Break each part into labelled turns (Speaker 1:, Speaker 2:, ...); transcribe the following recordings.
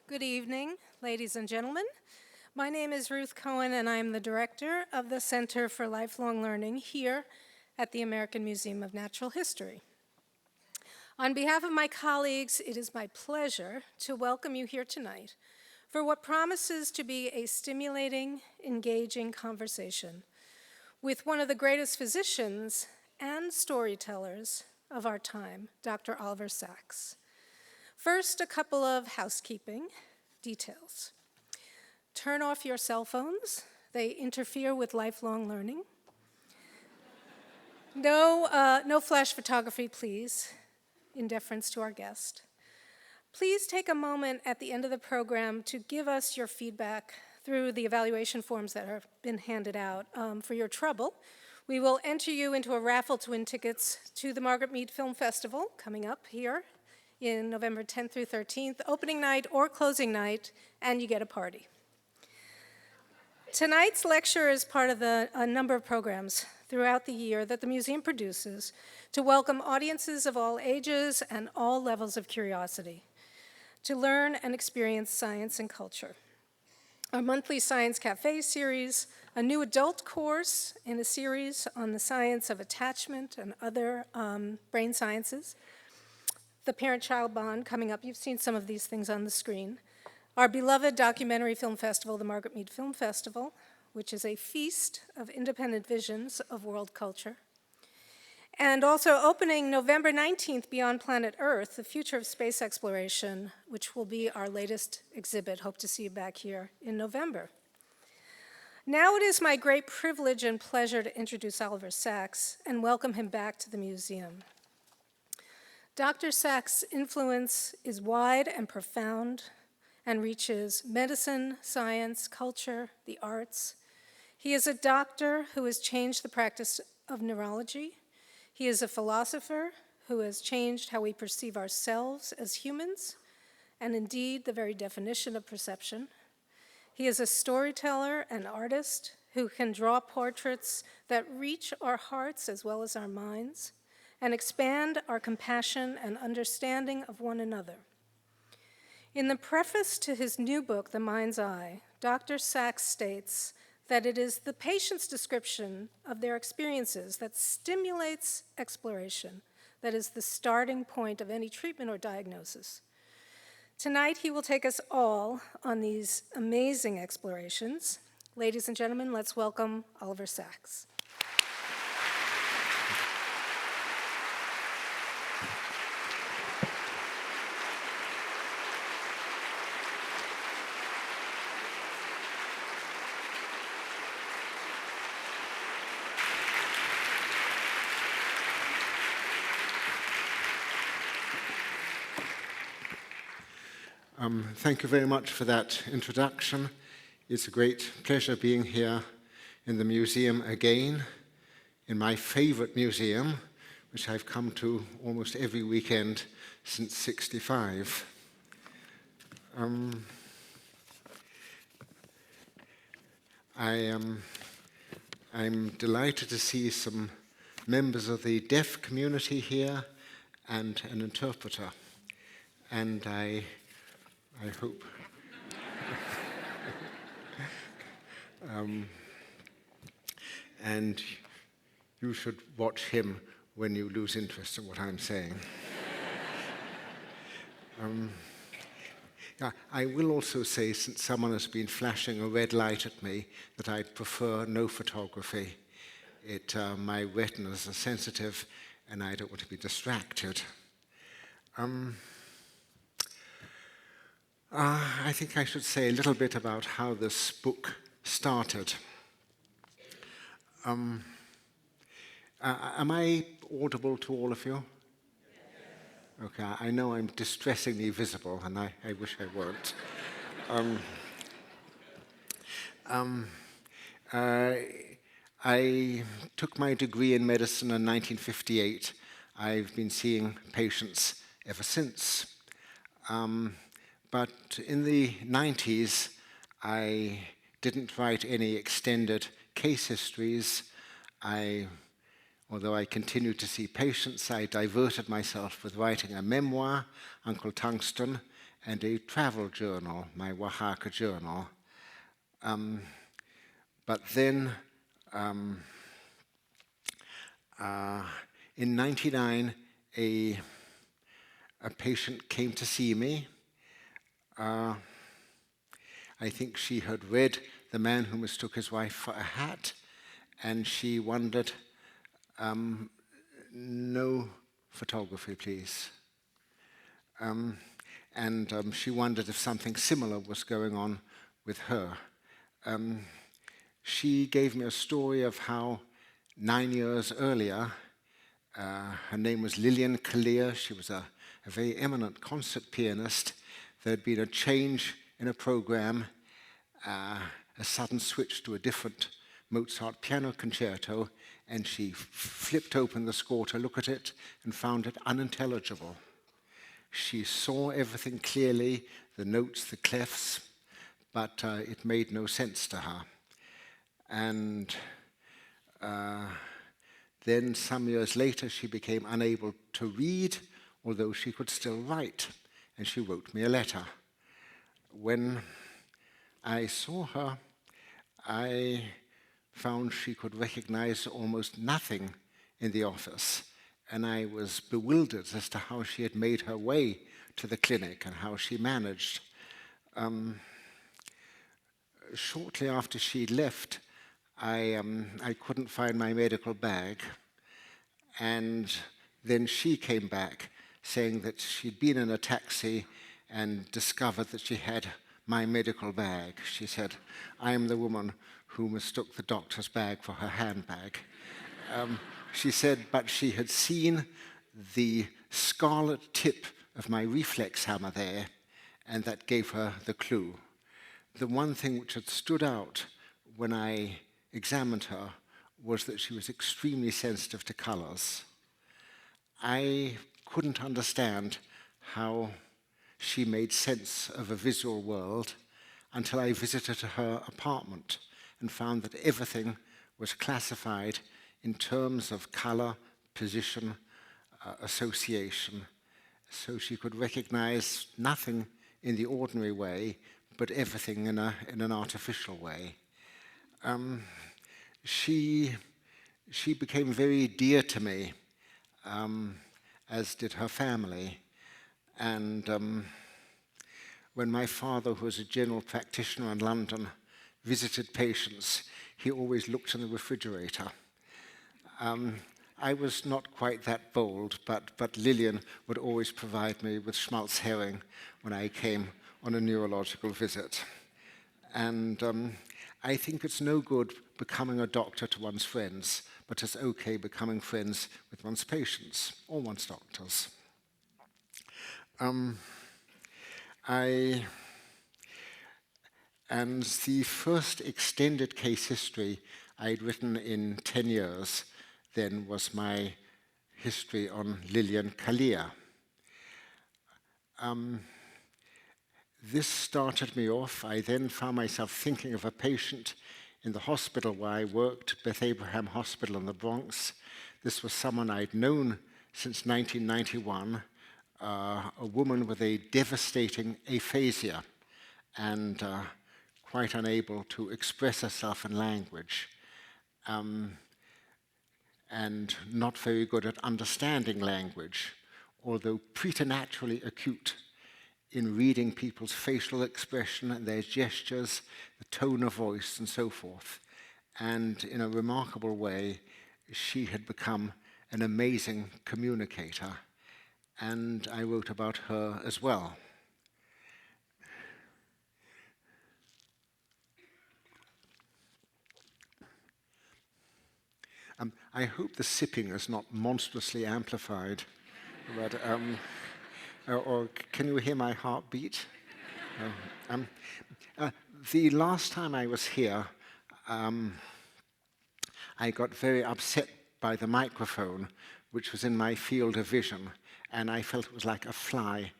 Speaker 1: Good evening, ladies and gentlemen. My name is Ruth Cohen, and I am the director of the Center for Lifelong Learning here at the American Museum of Natural History. On behalf of my colleagues, it is my pleasure to welcome you here tonight for what promises to be a stimulating, engaging conversation with one of the greatest physicians and storytellers of our time, Dr. Oliver Sacks. First, a couple of housekeeping details. Turn off your cell phones. They interfere with lifelong learning. No flash photography, please, in deference to our guest. Please take a moment at the end of the program to give us your feedback through the evaluation forms that have been handed out. For your trouble, we will enter you into a raffle to win tickets to the Margaret Mead Film Festival coming up here in November 10th through 13th, opening night or closing night, and you get a party. Tonight's lecture is part of a number of programs throughout the year that the museum produces to welcome audiences of all ages and all levels of curiosity to learn and experience science and culture. Our monthly Science Cafe series, a new adult course in a series on the science of attachment and other brain sciences, the parent-child bond coming up. You've seen some of these things on the screen. Our beloved documentary film festival, the Margaret Mead Film Festival, which is a feast of independent visions of world culture. And also opening November 19th, Beyond Planet Earth, the future of space exploration, which will be our latest exhibit. Hope to see you back here in November. Now it is my great privilege and pleasure to introduce Oliver Sacks and welcome him back to the museum. Dr. Sacks' influence is wide and profound and reaches medicine, science, culture, the arts. He is a doctor who has changed the practice of neurology. He is a philosopher who has changed how we perceive ourselves as humans, and indeed the very definition of perception. He is a storyteller and artist who can draw portraits that reach our hearts as well as our minds, and expand our compassion and understanding of one another. In the preface to his new book, The Mind's Eye, Dr. Sacks states that it is the patient's description of their experiences that stimulates exploration, that is the starting point of any treatment or diagnosis. Tonight, he will take us all on these amazing explorations. Ladies and gentlemen, let's welcome Oliver Sacks.
Speaker 2: Thank you very much for that introduction. It's a great pleasure being here in the museum again, in my favorite museum, which I've come to almost every weekend since '65. I'm delighted to see some members of the deaf community here and an interpreter. And I hope and you should watch him when you lose interest in what I'm saying. I will also say, since someone has been flashing a red light at me, that I prefer no photography. My retinas are sensitive and I don't want to be distracted. I think I should say a little bit about how this book started. Am I audible to all of you? Okay, I know I'm distressingly visible, and I wish I weren't. I took my degree in medicine in 1958. I've been seeing patients ever since. But in the 90s, I didn't write any extended case histories. Although I continued to see patients, I diverted myself with writing a memoir, Uncle Tungsten, and a travel journal, my Oaxaca journal. But then in 99, a patient came to see me. I think she had read The Man Who Mistook His Wife for a Hat, and she wondered, no photography, please. She wondered if something similar was going on with her. She gave me a story of how 9 years earlier, her name was Lillian Kalia. She was a very eminent concert pianist. There had been a change in a program, a sudden switch to a different Mozart piano concerto, and she flipped open the score to look at it and found it unintelligible. She saw everything clearly, the notes, the clefs, but it made no sense to her. And then some years later, she became unable to read, although she could still write, and she wrote me a letter. When I saw her, I found she could recognize almost nothing in the office, and I was bewildered as to how she had made her way to the clinic and how she managed. Shortly after she left, I couldn't find my medical bag, and then she came back saying that she'd been in a taxi and discovered that she had my medical bag. She said, "I am the woman who mistook the doctor's bag for her handbag." She said, but she had seen the scarlet tip of my reflex hammer there, and that gave her the clue. The one thing which had stood out when I examined her was that she was extremely sensitive to colors. I couldn't understand how she made sense of a visual world until I visited her apartment and found that everything was classified in terms of color, position, association. So she could recognize nothing in the ordinary way, but everything in an artificial way. She became very dear to me, as did her family. And when my father, who was a general practitioner in London, visited patients, he always looked in the refrigerator. I was not quite that bold, but Lillian would always provide me with schmaltz herring when I came on a neurological visit. And I think it's no good becoming a doctor to one's friends, but it's okay becoming friends with one's patients or one's doctors. And the first extended case history I'd written in 10 years then was my history on Lillian Kalia. This started me off. I then found myself thinking of a patient in the hospital where I worked, Beth Abraham Hospital in the Bronx. This was someone I'd known since 1991, a woman with a devastating aphasia and quite unable to express herself in language, and not very good at understanding language, although preternaturally acute in reading people's facial expression and their gestures, the tone of voice, and so forth. And in a remarkable way, she had become an amazing communicator. And I wrote about her as well. I hope the sipping is not monstrously amplified, but, or can you hear my heartbeat? The last time I was here, I got very upset by the microphone, which was in my field of vision, and I felt it was like a fly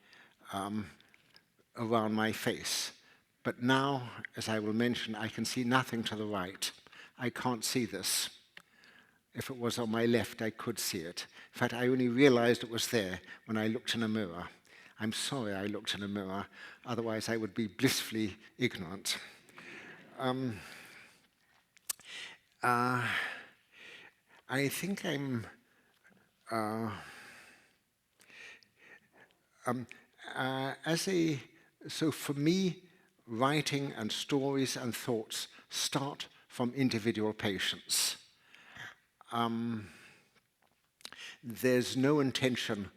Speaker 2: around my face. But now, as I will mention, I can see nothing to the right. I can't see this. If it was on my left, I could see it. In fact, I only realized it was there when I looked in a mirror. I'm sorry I looked in a mirror, otherwise I would be blissfully ignorant. I think so for me, writing and stories and thoughts start from individual patients. There's no intention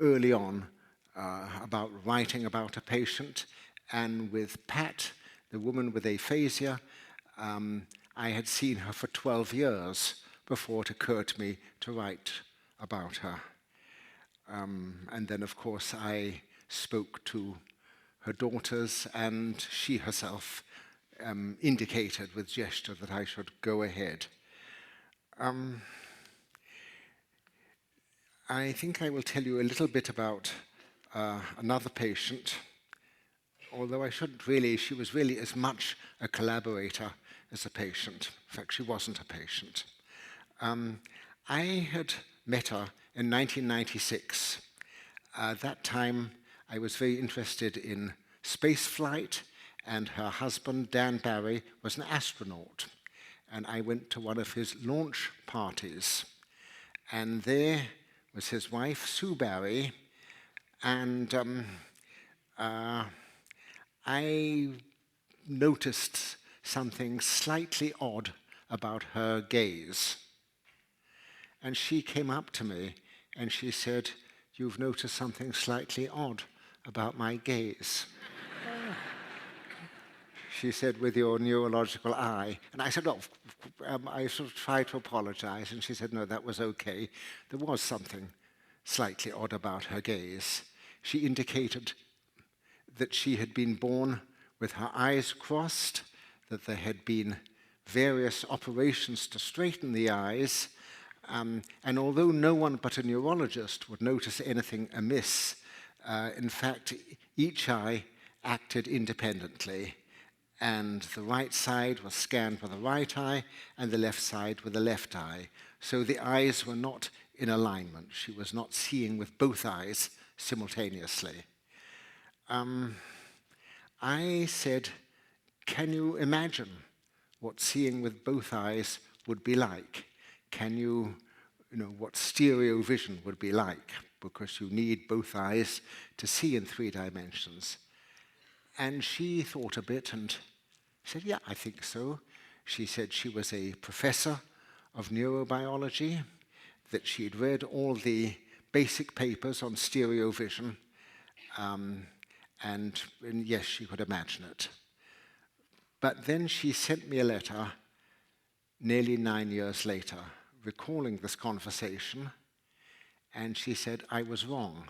Speaker 2: early on about writing about a patient, and with Pat, the woman with aphasia, I had seen her for 12 years before it occurred to me to write about her. And then, of course, I spoke to her daughters, and she herself indicated with gesture that I should go ahead. I think I will tell you a little bit about another patient, although I shouldn't really. She was really as much a collaborator as a patient. In fact, she wasn't a patient. I had met her in 1996. At that time, I was very interested in space flight, and her husband, Dan Barry, was an astronaut. And I went to one of his launch parties. And there was his wife, Sue Barry, and I noticed something slightly odd about her gaze. And she came up to me and she said, "You've noticed something slightly odd about my gaze." She said, "With your neurological eye." And I said, "Oh," I sort of tried to apologize, and she said, "No, that was okay. There was something slightly odd about her gaze." She indicated that she had been born with her eyes crossed, that there had been various operations to straighten the eyes, and although no one but a neurologist would notice anything amiss, in fact, each eye acted independently, and the right side was scanned with the right eye, and the left side with the left eye. So the eyes were not in alignment. She was not seeing with both eyes simultaneously. I said, "Can you imagine what seeing with both eyes would be like? Can you know what stereo vision would be like? Because you need both eyes to see in 3 dimensions." And she thought a bit and said, "Yeah, I think so." She said she was a professor of neurobiology, that she had read all the basic papers on stereo vision, and yes, she could imagine it. But then she sent me a letter nearly 9 years later, recalling this conversation, and she said, "I was wrong."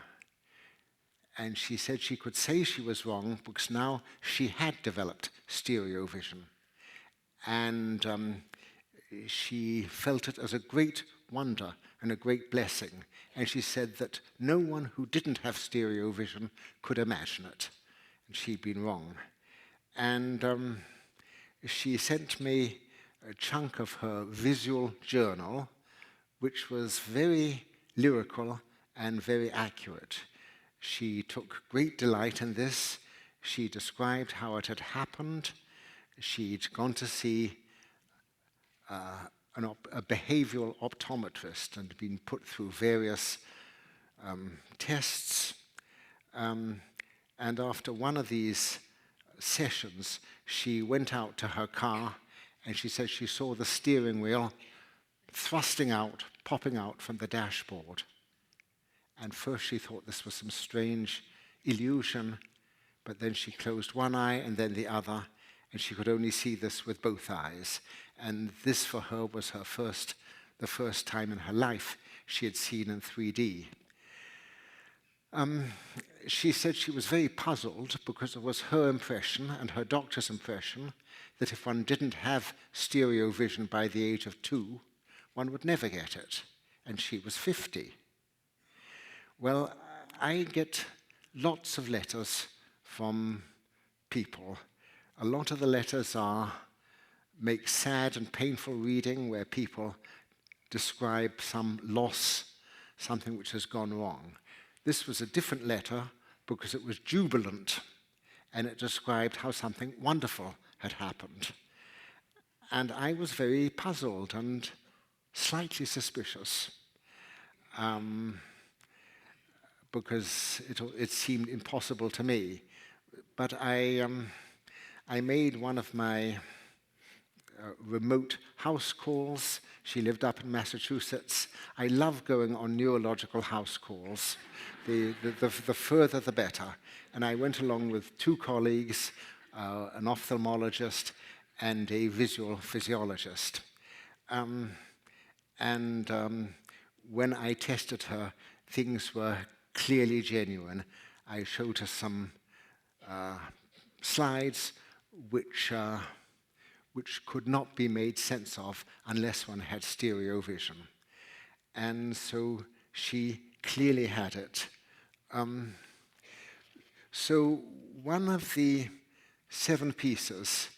Speaker 2: And she said she could say she was wrong because now she had developed stereo vision. And she felt it as a great wonder and a great blessing. And she said that no one who didn't have stereo vision could imagine it. And she'd been wrong. And she sent me a chunk of her visual journal, which was very lyrical and very accurate. She took great delight in this. She described how it had happened. She'd gone to see a behavioral optometrist and been put through various tests. And after one of these sessions, she went out to her car, and she said she saw the steering wheel thrusting out, popping out from the dashboard. And first she thought this was some strange illusion, but then she closed one eye and then the other, and she could only see this with both eyes. And this for her was the first time in her life she had seen in 3D. She said she was very puzzled because it was her impression and her doctor's impression that if one didn't have stereo vision by the age of 2, one would never get it. And she was 50. Well, I get lots of letters from people. A lot of the letters make sad and painful reading, where people describe some loss, something which has gone wrong. This was a different letter because it was jubilant and it described how something wonderful had happened. And I was very puzzled and slightly suspicious because it seemed impossible to me. But I made one of my remote house calls. She lived up in Massachusetts. I love going on neurological house calls. The further the better. And I went along with 2 colleagues, an ophthalmologist and a visual physiologist. When I tested her, things were clearly genuine. I showed her some slides which could not be made sense of unless one had stereo vision. And so she clearly had it. So one of the 7 pieces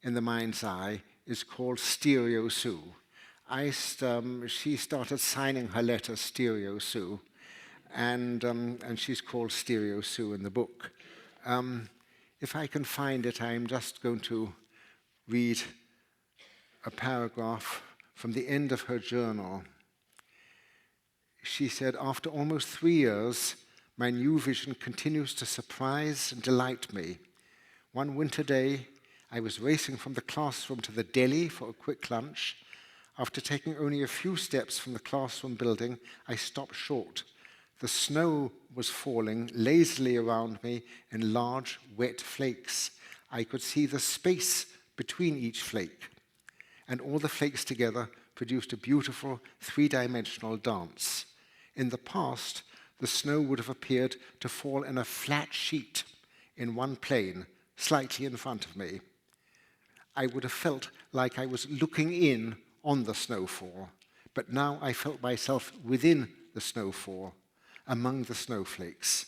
Speaker 2: in the mind's eye is called Stereo Sue. She started signing her letters Stereo Sue, and she's called Stereo Sue in the book. If I can find it, I'm just going to read a paragraph from the end of her journal. She said, "After almost 3 years, my new vision continues to surprise and delight me. One winter day, I was racing from the classroom to the deli for a quick lunch. After taking only a few steps from the classroom building, I stopped short. The snow was falling lazily around me in large, wet flakes. I could see the space between each flake, and all the flakes together produced a beautiful 3-dimensional dance. In the past, the snow would have appeared to fall in a flat sheet in one plane, slightly in front of me. I would have felt like I was looking in on the snowfall, but now I felt myself within the snowfall, among the snowflakes.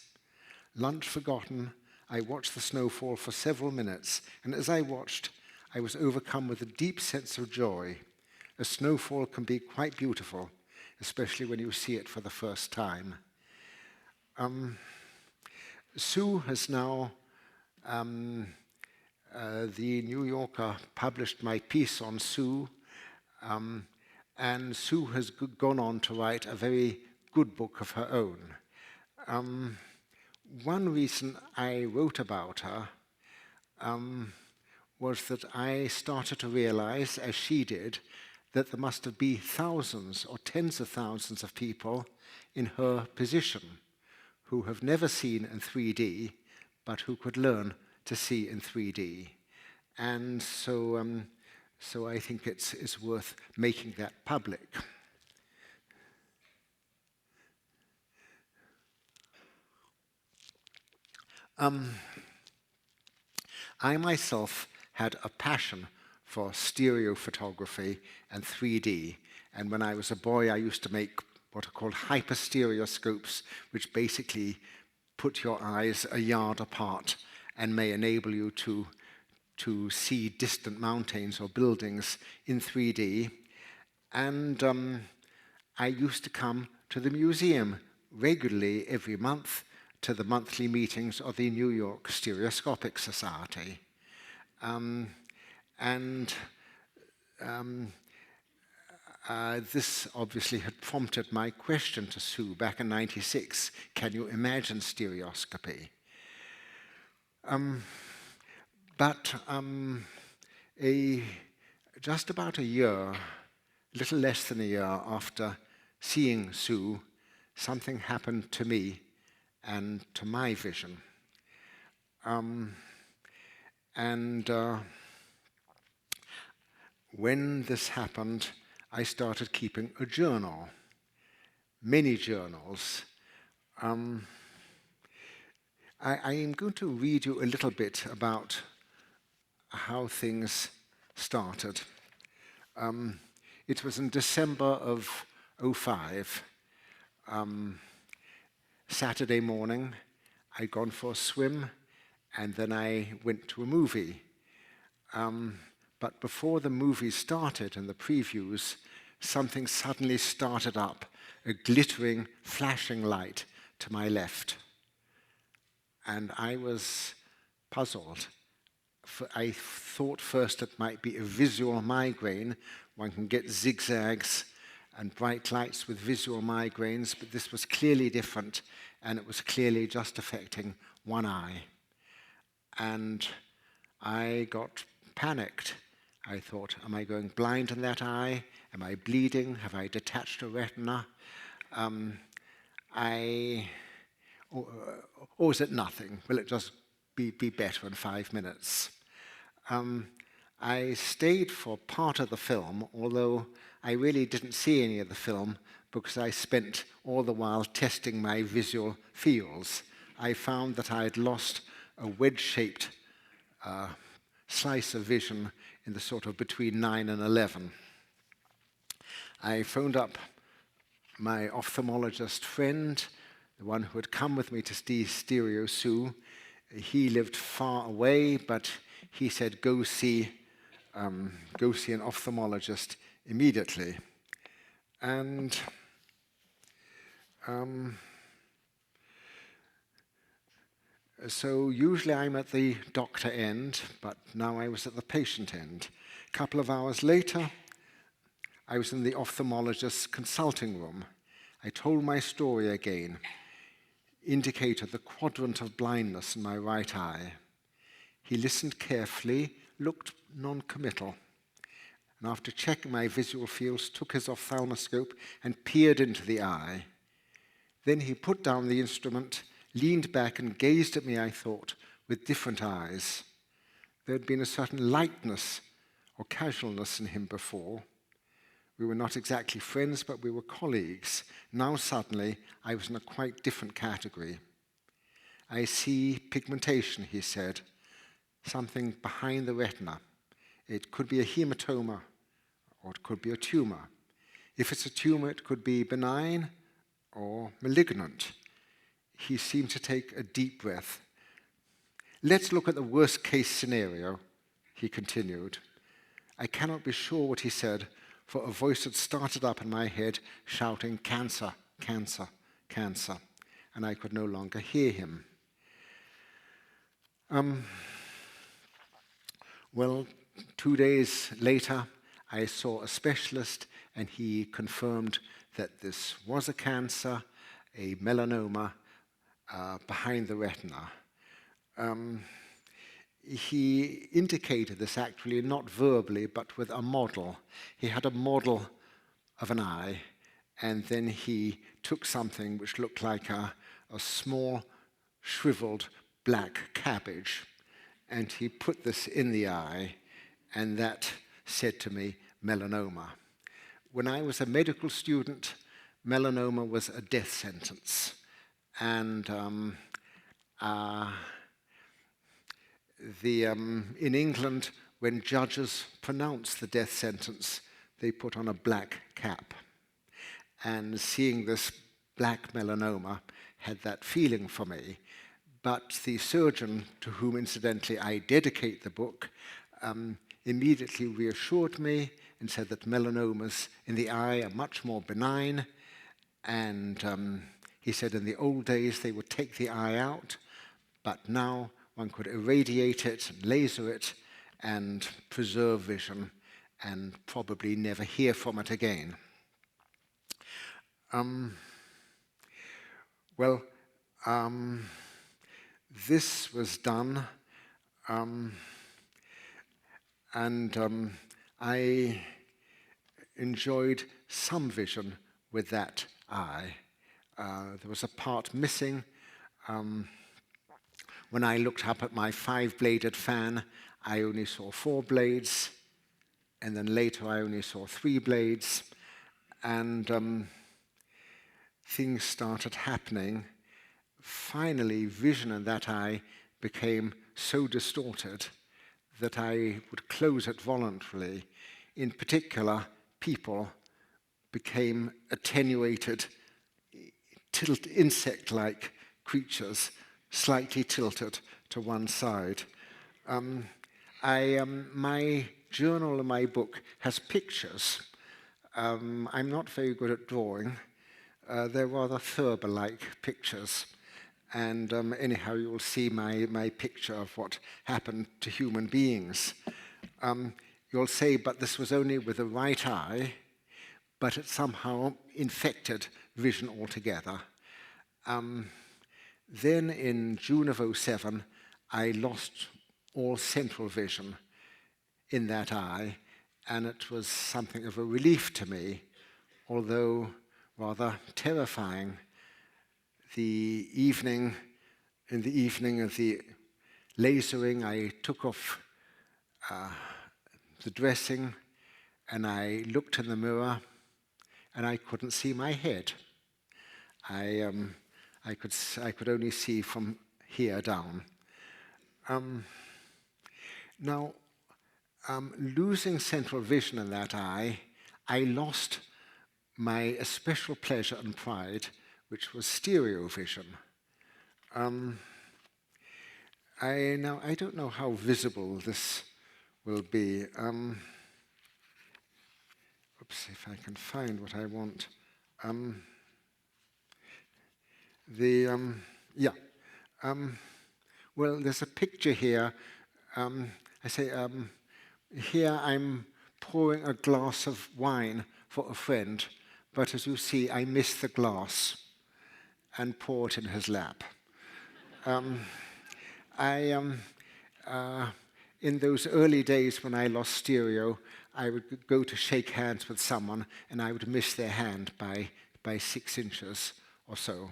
Speaker 2: Lunch forgotten, I watched the snowfall for several minutes, and as I watched, I was overcome with a deep sense of joy. A snowfall can be quite beautiful, especially when you see it for the first time." Sue has now, the New Yorker published my piece on Sue, and Sue has gone on to write a very good book of her own. One reason I wrote about her was that I started to realize, as she did, that there must have been thousands or tens of thousands of people in her position who have never seen in 3D, but who could learn to see in 3D. And so I think it's worth making that public. I myself had a passion for stereo photography and 3D, and when I was a boy I used to make what are called hyperstereoscopes, which basically put your eyes a yard apart and may enable you to see distant mountains or buildings in 3D. And I used to come to the museum regularly every month to the monthly meetings of the New York Stereoscopic Society. This obviously had prompted my question to Sue back in '96, can you imagine stereoscopy? Just about a year, a little less than a year after seeing Sue, something happened to me and to my vision. When this happened, I started keeping a journal, many journals. I am going to read you a little bit about how things started. It was in December of '05. Saturday morning, I'd gone for a swim, and then I went to a movie. But before the movie started and the previews, something suddenly started up, a glittering, flashing light to my left. and I was puzzled. I thought first it might be a visual migraine. One can get zigzags and bright lights with visual migraines, but this was clearly different, and it was clearly just affecting one eye. And I got panicked. I thought, am I going blind in that eye? Am I bleeding? Have I detached a retina? Or is it nothing? Will it just be better in 5 minutes? I stayed for part of the film, although I really didn't see any of the film because I spent all the while testing my visual fields. I found that I had lost a wedge-shaped slice of vision in the sort of between 9 and 11. I phoned up my ophthalmologist friend, the one who had come with me to Stereo Sue. He lived far away, but he said, go see an ophthalmologist immediately. And so usually I'm at the doctor end, but now I was at the patient end. A couple of hours later, I was in the ophthalmologist's consulting room. I told my story again, indicated the quadrant of blindness in my right eye. He listened carefully, looked non-committal, and after checking my visual fields, took his ophthalmoscope and peered into the eye. Then he put down the instrument, leaned back and gazed at me, I thought, with different eyes. There had been a certain lightness or casualness in him before. We were not exactly friends, but we were colleagues. Now suddenly, I was in a quite different category. I see pigmentation, he said, something behind the retina. It could be a hematoma, or it could be a tumor. If it's a tumor, it could be benign or malignant. He seemed to take a deep breath. Let's look at the worst case scenario, he continued. I cannot be sure what he said, for a voice had started up in my head shouting, cancer, cancer, cancer, and I could no longer hear him. Well, 2 days later, I saw a specialist, and he confirmed that this was a cancer, a melanoma behind the retina. He indicated this actually not verbally, but with a model. He had a model of an eye, and then he took something which looked like a small, shriveled black cabbage, and he put this in the eye, and that said to me, melanoma. When I was a medical student, melanoma was a death sentence. And in England, when judges pronounce the death sentence, they put on a black cap. And seeing this black melanoma had that feeling for me. But the surgeon, to whom incidentally I dedicate the book, immediately reassured me and said that melanomas in the eye are much more benign. And he said in the old days they would take the eye out, but now one could irradiate it, and laser it, and preserve vision, and probably never hear from it again. This was done, and I enjoyed some vision with that eye. There was a part missing. When I looked up at my 5-bladed fan, I only saw 4 blades, and then later I only saw 3 blades, and things started happening. Finally, vision in that eye became so distorted that I would close it voluntarily. In particular, people became attenuated, insect-like creatures, slightly tilted to one side. My journal and my book has pictures. I'm not very good at drawing. They're rather Thurber-like pictures. And anyhow, you'll see my picture of what happened to human beings. You'll say, but this was only with the right eye, but it somehow infected vision altogether. Then in June of '07, I lost all central vision in that eye, and it was something of a relief to me, although rather terrifying. In the evening of the lasering, I took off the dressing and I looked in the mirror and I couldn't see my head. I could only see from here down. Now, losing central vision in that eye, I lost my especial pleasure and pride, which was stereo vision. I don't know how visible this will be. Oops, if I can find what I want. Well, there's a picture here. Here I'm pouring a glass of wine for a friend, but as you see, I miss the glass and pour it in his lap. In those early days when I lost stereo, I would go to shake hands with someone and I would miss their hand by 6 inches or so.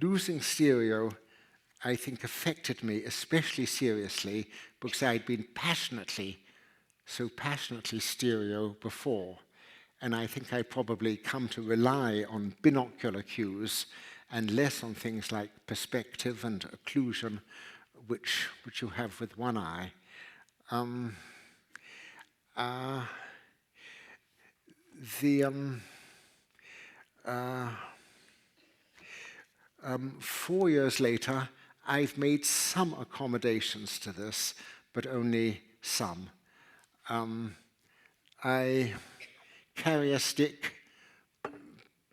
Speaker 2: Losing stereo, I think, affected me especially seriously because I'd been so passionately stereo before. And I think I probably come to rely on binocular cues and less on things like perspective and occlusion, which you have with one eye. 4 years later, I've made some accommodations to this, but only some. I carry a stick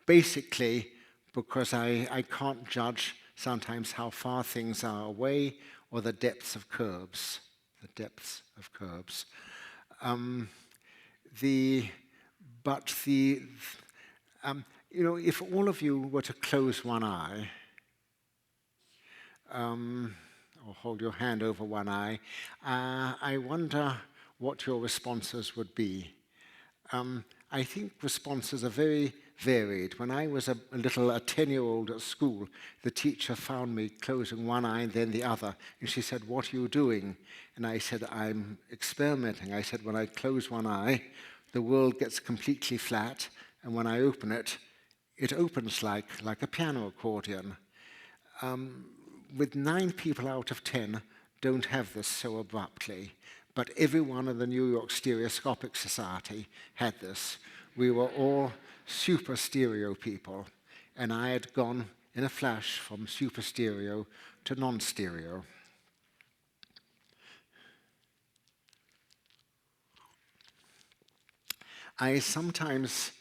Speaker 2: basically because I can't judge sometimes how far things are away or the depths of curbs. If all of you were to close one eye, or hold your hand over one eye, I wonder what your responses would be. I think responses are very varied. When I was a 10-year-old at school, the teacher found me closing one eye and then the other, and she said, "What are you doing?" And I said, "I'm experimenting." I said, "When I close one eye, the world gets completely flat, and when I open it, it opens like a piano accordion." With 9 people out of 10 don't have this so abruptly, but everyone in the New York Stereoscopic Society had this. We were all super stereo people, and I had gone in a flash from super stereo to non-stereo. I sometimes,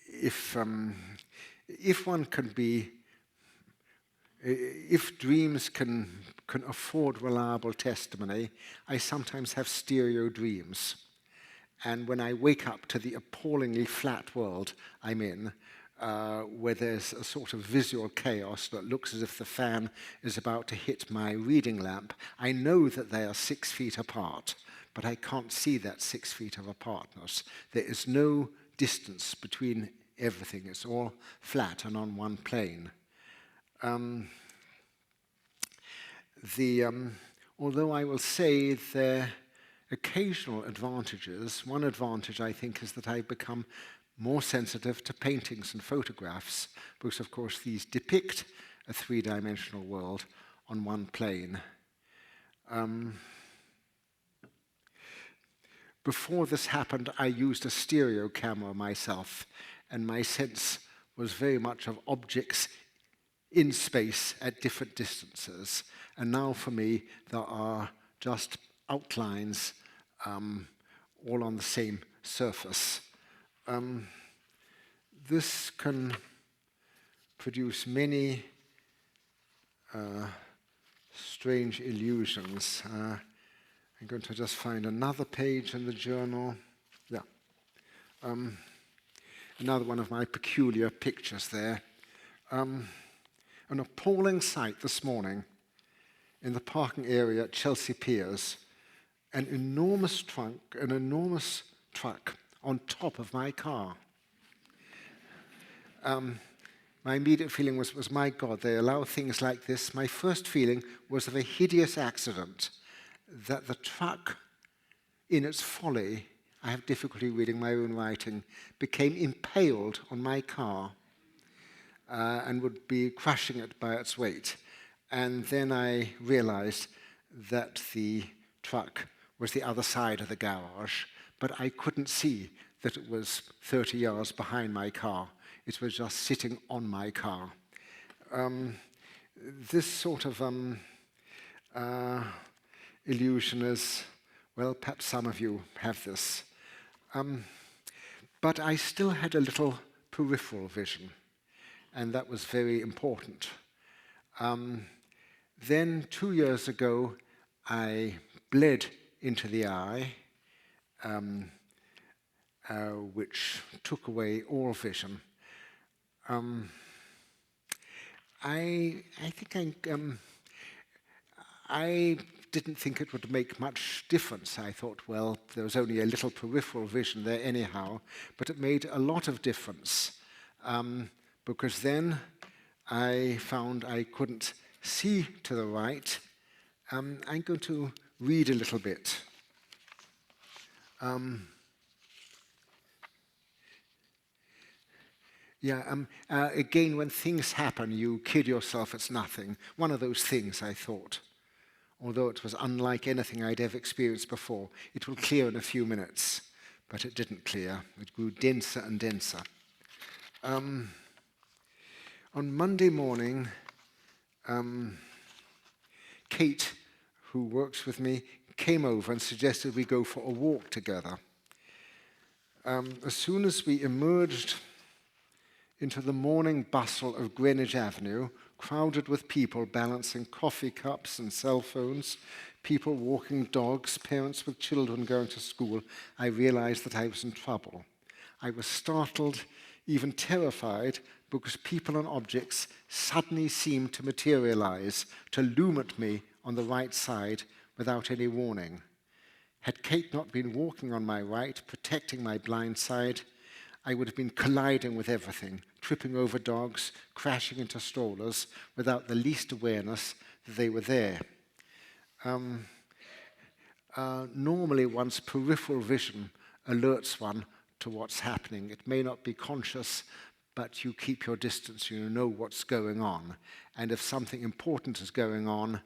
Speaker 2: if dreams can afford reliable testimony, I sometimes have stereo dreams. And when I wake up to the appallingly flat world I'm in, where there's a sort of visual chaos that looks as if the fan is about to hit my reading lamp, I know that they are 6 feet apart, but I can't see that 6 feet of apartness. There is no distance between everything. It's all flat and on one plane. Although I will say there are occasional advantages, one advantage I think is that I've become more sensitive to paintings and photographs because, of course, these depict a 3-dimensional world on one plane. Before this happened, I used a stereo camera myself, and my sense was very much of objects in space at different distances. And now for me, there are just outlines all on the same surface. This can produce many strange illusions. I'm going to just find another page in the journal. Yeah. Another one of my peculiar pictures there. An appalling sight this morning in the parking area at Chelsea Piers. An enormous truck on top of my car. My immediate feeling was, my God, they allow things like this. My first feeling was of a hideous accident, that the truck, in its folly, I have difficulty reading my own writing, became impaled on my car and would be crushing it by its weight. And then I realized that the truck was the other side of the garage, but I couldn't see that it was 30 yards behind my car. It was just sitting on my car. This sort of illusion is, well, perhaps some of you have this. But I still had a little peripheral vision, and that was very important. Then 2 years ago, I bled into the eye, which took away all vision. I didn't think it would make much difference. I thought, well, there was only a little peripheral vision there anyhow, but it made a lot of difference because then I found I couldn't see to the right. I'm going to read a little bit. Again, when things happen, you kid yourself it's nothing. One of those things, I thought. Although it was unlike anything I'd ever experienced before. It will clear in a few minutes, but it didn't clear. It grew denser and denser. On Monday morning, Kate, who works with me, came over and suggested we go for a walk together. As soon as we emerged into the morning bustle of Greenwich Avenue, crowded with people balancing coffee cups and cell phones, people walking dogs, parents with children going to school, I realized that I was in trouble. I was startled, even terrified, because people and objects suddenly seemed to materialize, to loom at me on the right side without any warning. Had Kate not been walking on my right, protecting my blind side, I would have been colliding with everything, tripping over dogs, crashing into strollers, without the least awareness that they were there. Normally, one's peripheral vision alerts one to what's happening. It may not be conscious, but you keep your distance, you know what's going on. And if something important is going on,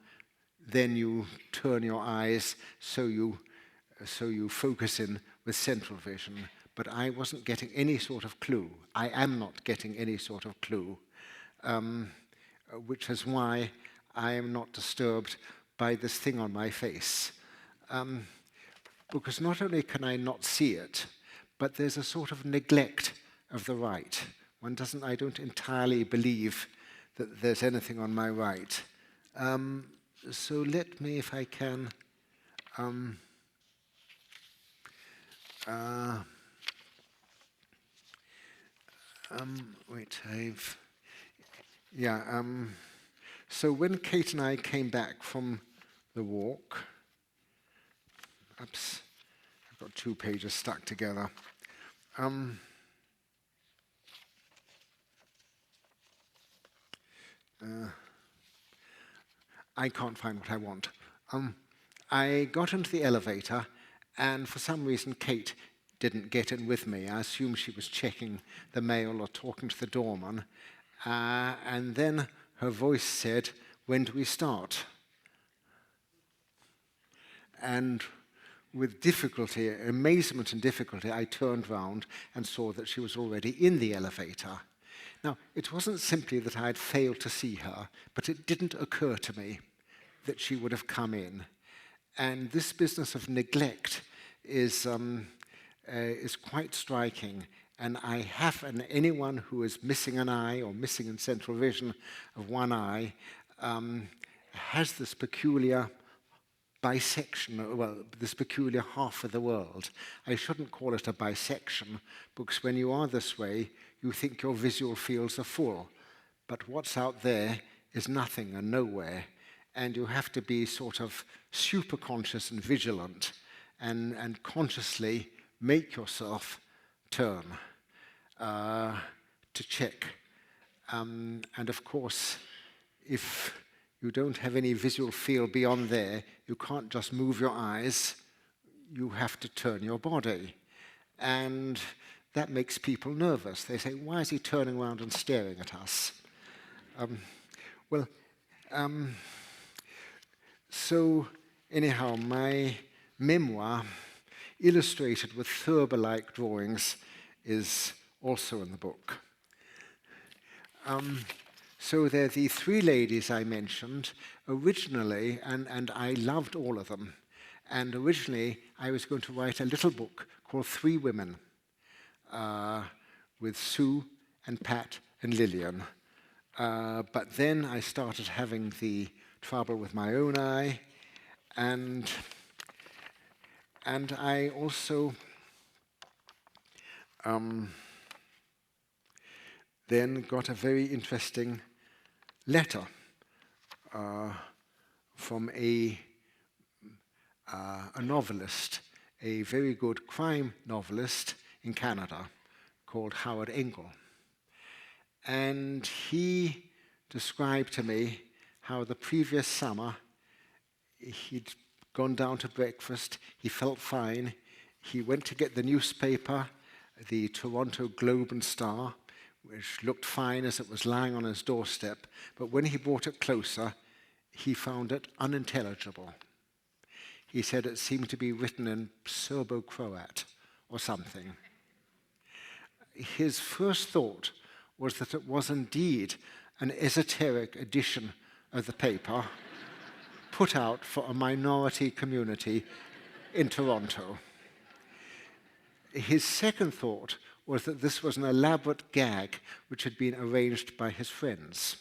Speaker 2: then you turn your eyes so you focus in with central vision. But I wasn't getting any sort of clue. I am not getting any sort of clue, which is why I am not disturbed by this thing on my face. Because not only can I not see it, but there's a sort of neglect of the right. I don't entirely believe that there's anything on my right. So let me, if I can, so when Kate and I came back from the walk, I've got 2 pages stuck together. I can't find what I want. I got into the elevator, and for some reason Kate didn't get in with me. I assume she was checking the mail or talking to the doorman. And then her voice said, "When do we start?" And with difficulty, amazement and difficulty, I turned round and saw that she was already in the elevator. Now, it wasn't simply that I had failed to see her, but it didn't occur to me that she would have come in. And this business of neglect is quite striking, And anyone who is missing an eye or missing in central vision of one eye has this peculiar bisection, well, this peculiar half of the world. I shouldn't call it a bisection, because when you are this way, you think your visual fields are full. But what's out there is nothing and nowhere. And you have to be sort of super conscious and vigilant and consciously make yourself turn to check. And of course, if you don't have any visual field beyond there, you can't just move your eyes, you have to turn your body. And that makes people nervous. They say, why is he turning around and staring at us? So anyhow, my memoir, illustrated with Thurber-like drawings, is also in the book. So they're the three ladies I mentioned originally, and I loved all of them. And originally, I was going to write a little book called Three Women, with Sue and Pat and Lillian. But then I started having the trouble with my own eye, and I also then got a very interesting letter from a novelist, a very good crime novelist in Canada called Engel. And he described to me how the previous summer he'd gone down to breakfast, he felt fine, he went to get the newspaper, the Toronto Globe and Star, which looked fine as it was lying on his doorstep, but when he brought it closer, he found it unintelligible. He said it seemed to be written in Serbo-Croat or something. His first thought was that it was indeed an esoteric edition of the paper put out for a minority community in Toronto. His second thought was that this was an elaborate gag which had been arranged by his friends.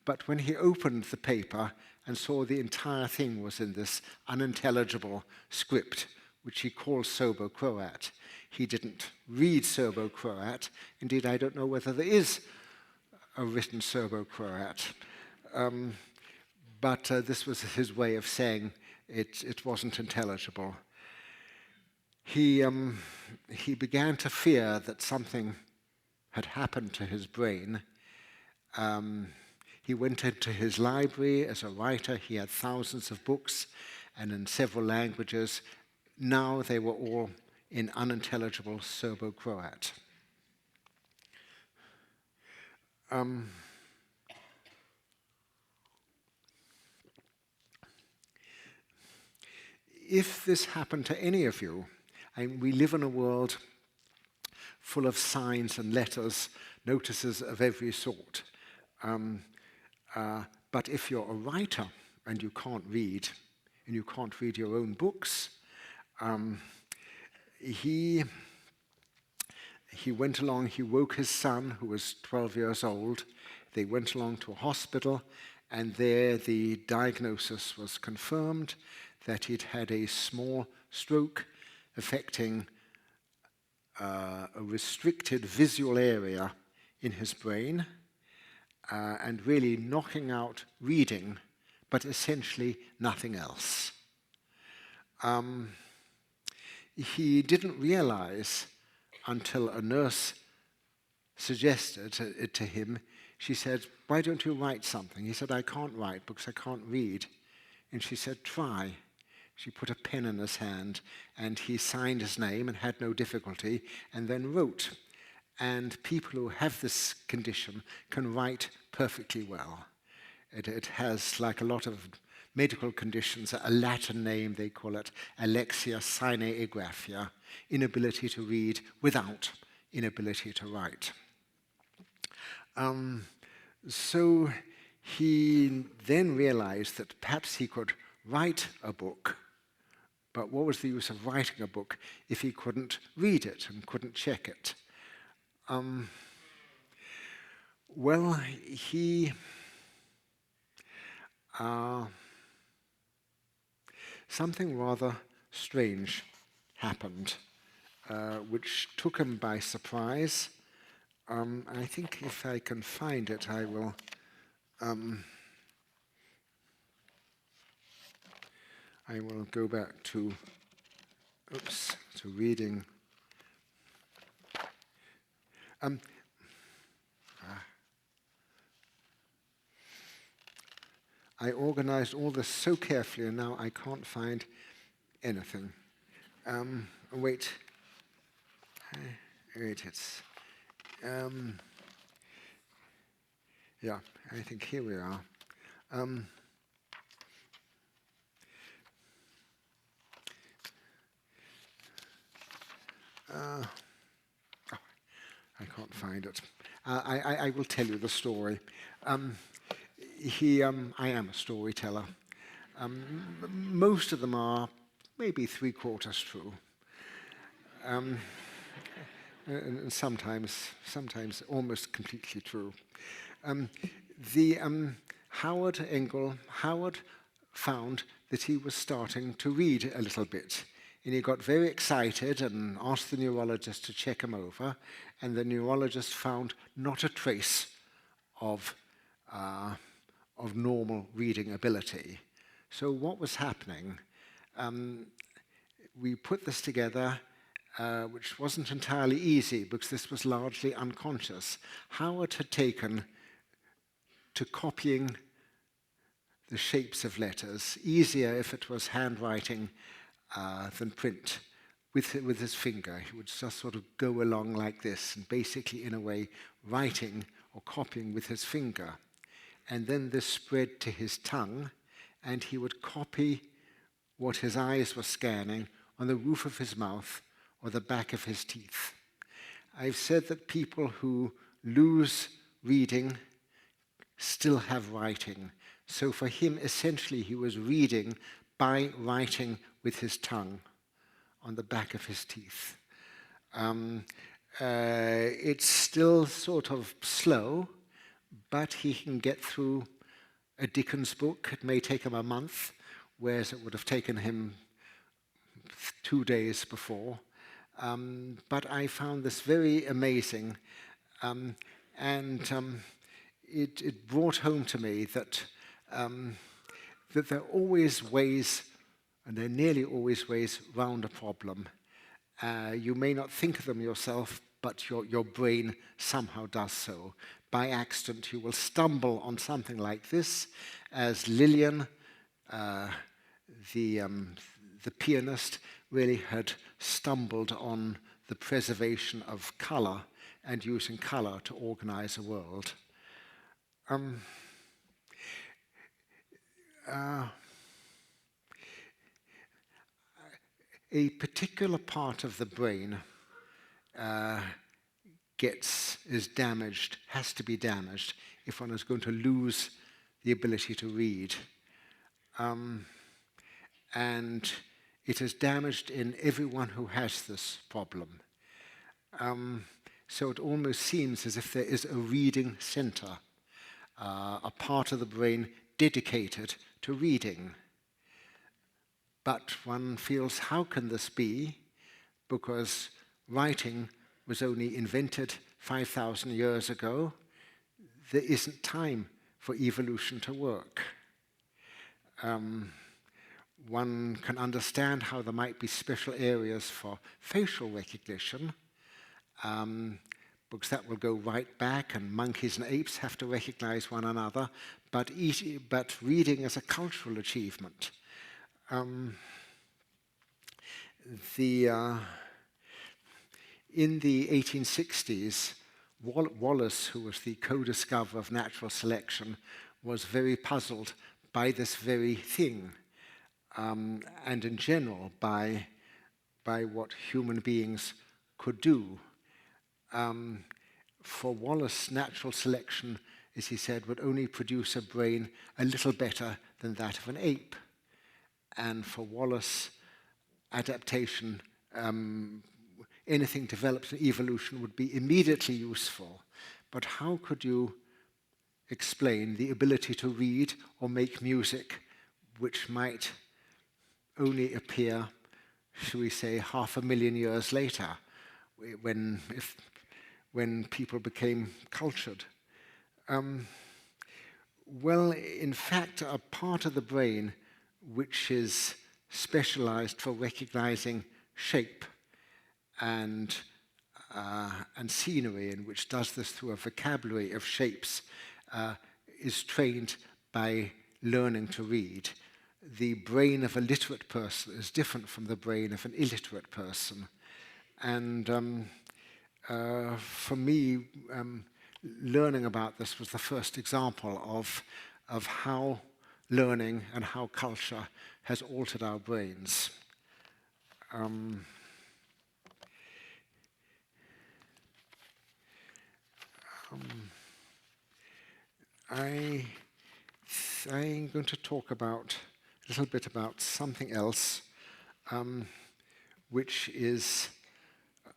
Speaker 2: But when he opened the paper and saw the entire thing was in this unintelligible script, which he called Serbo-Croat, he didn't read Serbo-Croat. Indeed, I don't know whether there is a written Serbo-Croat. But this was his way of saying it wasn't intelligible. He began to fear that something had happened to his brain. He went into his library as a writer. He had thousands of books, and in several languages. Now they were all in unintelligible Serbo-Croat. If this happened to any of you, we live in a world full of signs and letters, notices of every sort. But if you're a writer and you can't read your own books, he went along, he woke his son, who was 12 years old. They went along to a hospital, and there the diagnosis was confirmed that he'd had a small stroke affecting a restricted visual area in his brain, and really knocking out reading, but essentially nothing else. He didn't realize until a nurse suggested it to him. She said, "Why don't you write something?" He said, "I can't write because I can't read." And she said, "Try." She put a pen in his hand, and he signed his name and had no difficulty, and then wrote. And people who have this condition can write perfectly well. It has, like a lot of medical conditions, a Latin name. They call it alexia sine agraphia, inability to read without inability to write. So he then realized that perhaps he could write a book, but what was the use of writing a book if he couldn't read it and couldn't check it? Well, he something rather strange happened, which took him by surprise. I think if I can find it, I will. I will go back to reading. I organized all this so carefully, and now I can't find anything. Wait. Wait, it's. Yeah, I think here we are. I can't find it. I will tell you the story. I am a storyteller. Most of them are maybe 3/4 true. And sometimes almost completely true. Howard found that he was starting to read a little bit. And he got very excited and asked the neurologist to check him over. And the neurologist found not a trace of normal reading ability. So what was happening? We put this together, which wasn't entirely easy because this was largely unconscious. Howard had taken to copying the shapes of letters, easier if it was handwriting than print, with his finger. He would just sort of go along like this, and basically, in a way, writing or copying with his finger. And then this spread to his tongue, and he would copy what his eyes were scanning on the roof of his mouth or the back of his teeth. I've said that people who lose reading still have writing. So for him, essentially, he was reading by writing with his tongue on the back of his teeth. It's still sort of slow, but he can get through a Dickens book. It may take him a month, whereas it would have taken him 2 days before. But I found this very amazing, and it brought home to me that there are always ways, and there are nearly always ways, round a problem. You may not think of them yourself, but your brain somehow does so. By accident, you will stumble on something like this, as Lillian, the pianist, really had stumbled on the preservation of color and using color to organize a world. A particular part of the brain is damaged, has to be damaged, if one is going to lose the ability to read. And it is damaged in everyone who has this problem. So it almost seems as if there is a reading center, a part of the brain dedicated to reading. But one feels, how can this be? Because writing was only invented 5,000 years ago. There isn't time for evolution to work. One can understand how there might be special areas for facial recognition, because that will go right back, and monkeys and apes have to recognize one another, but reading is a cultural achievement. In the 1860s, Walt Wallace, who was the co-discoverer of natural selection, was very puzzled by this very thing, and in general by what human beings could do. For Wallace, natural selection, as he said, would only produce a brain a little better than that of an ape. And for Wallace, adaptation, anything developed in evolution would be immediately useful. But how could you explain the ability to read or make music which might only appear, shall we say, 500,000 years later, when people became cultured? Well, in fact, a part of the brain which is specialized for recognizing shape and scenery, and which does this through a vocabulary of shapes, is trained by learning to read. The brain of a literate person is different from the brain of an illiterate person. And for me, learning about this was the first example of how learning and how culture has altered our brains. I'm going to talk a little bit about something else, which is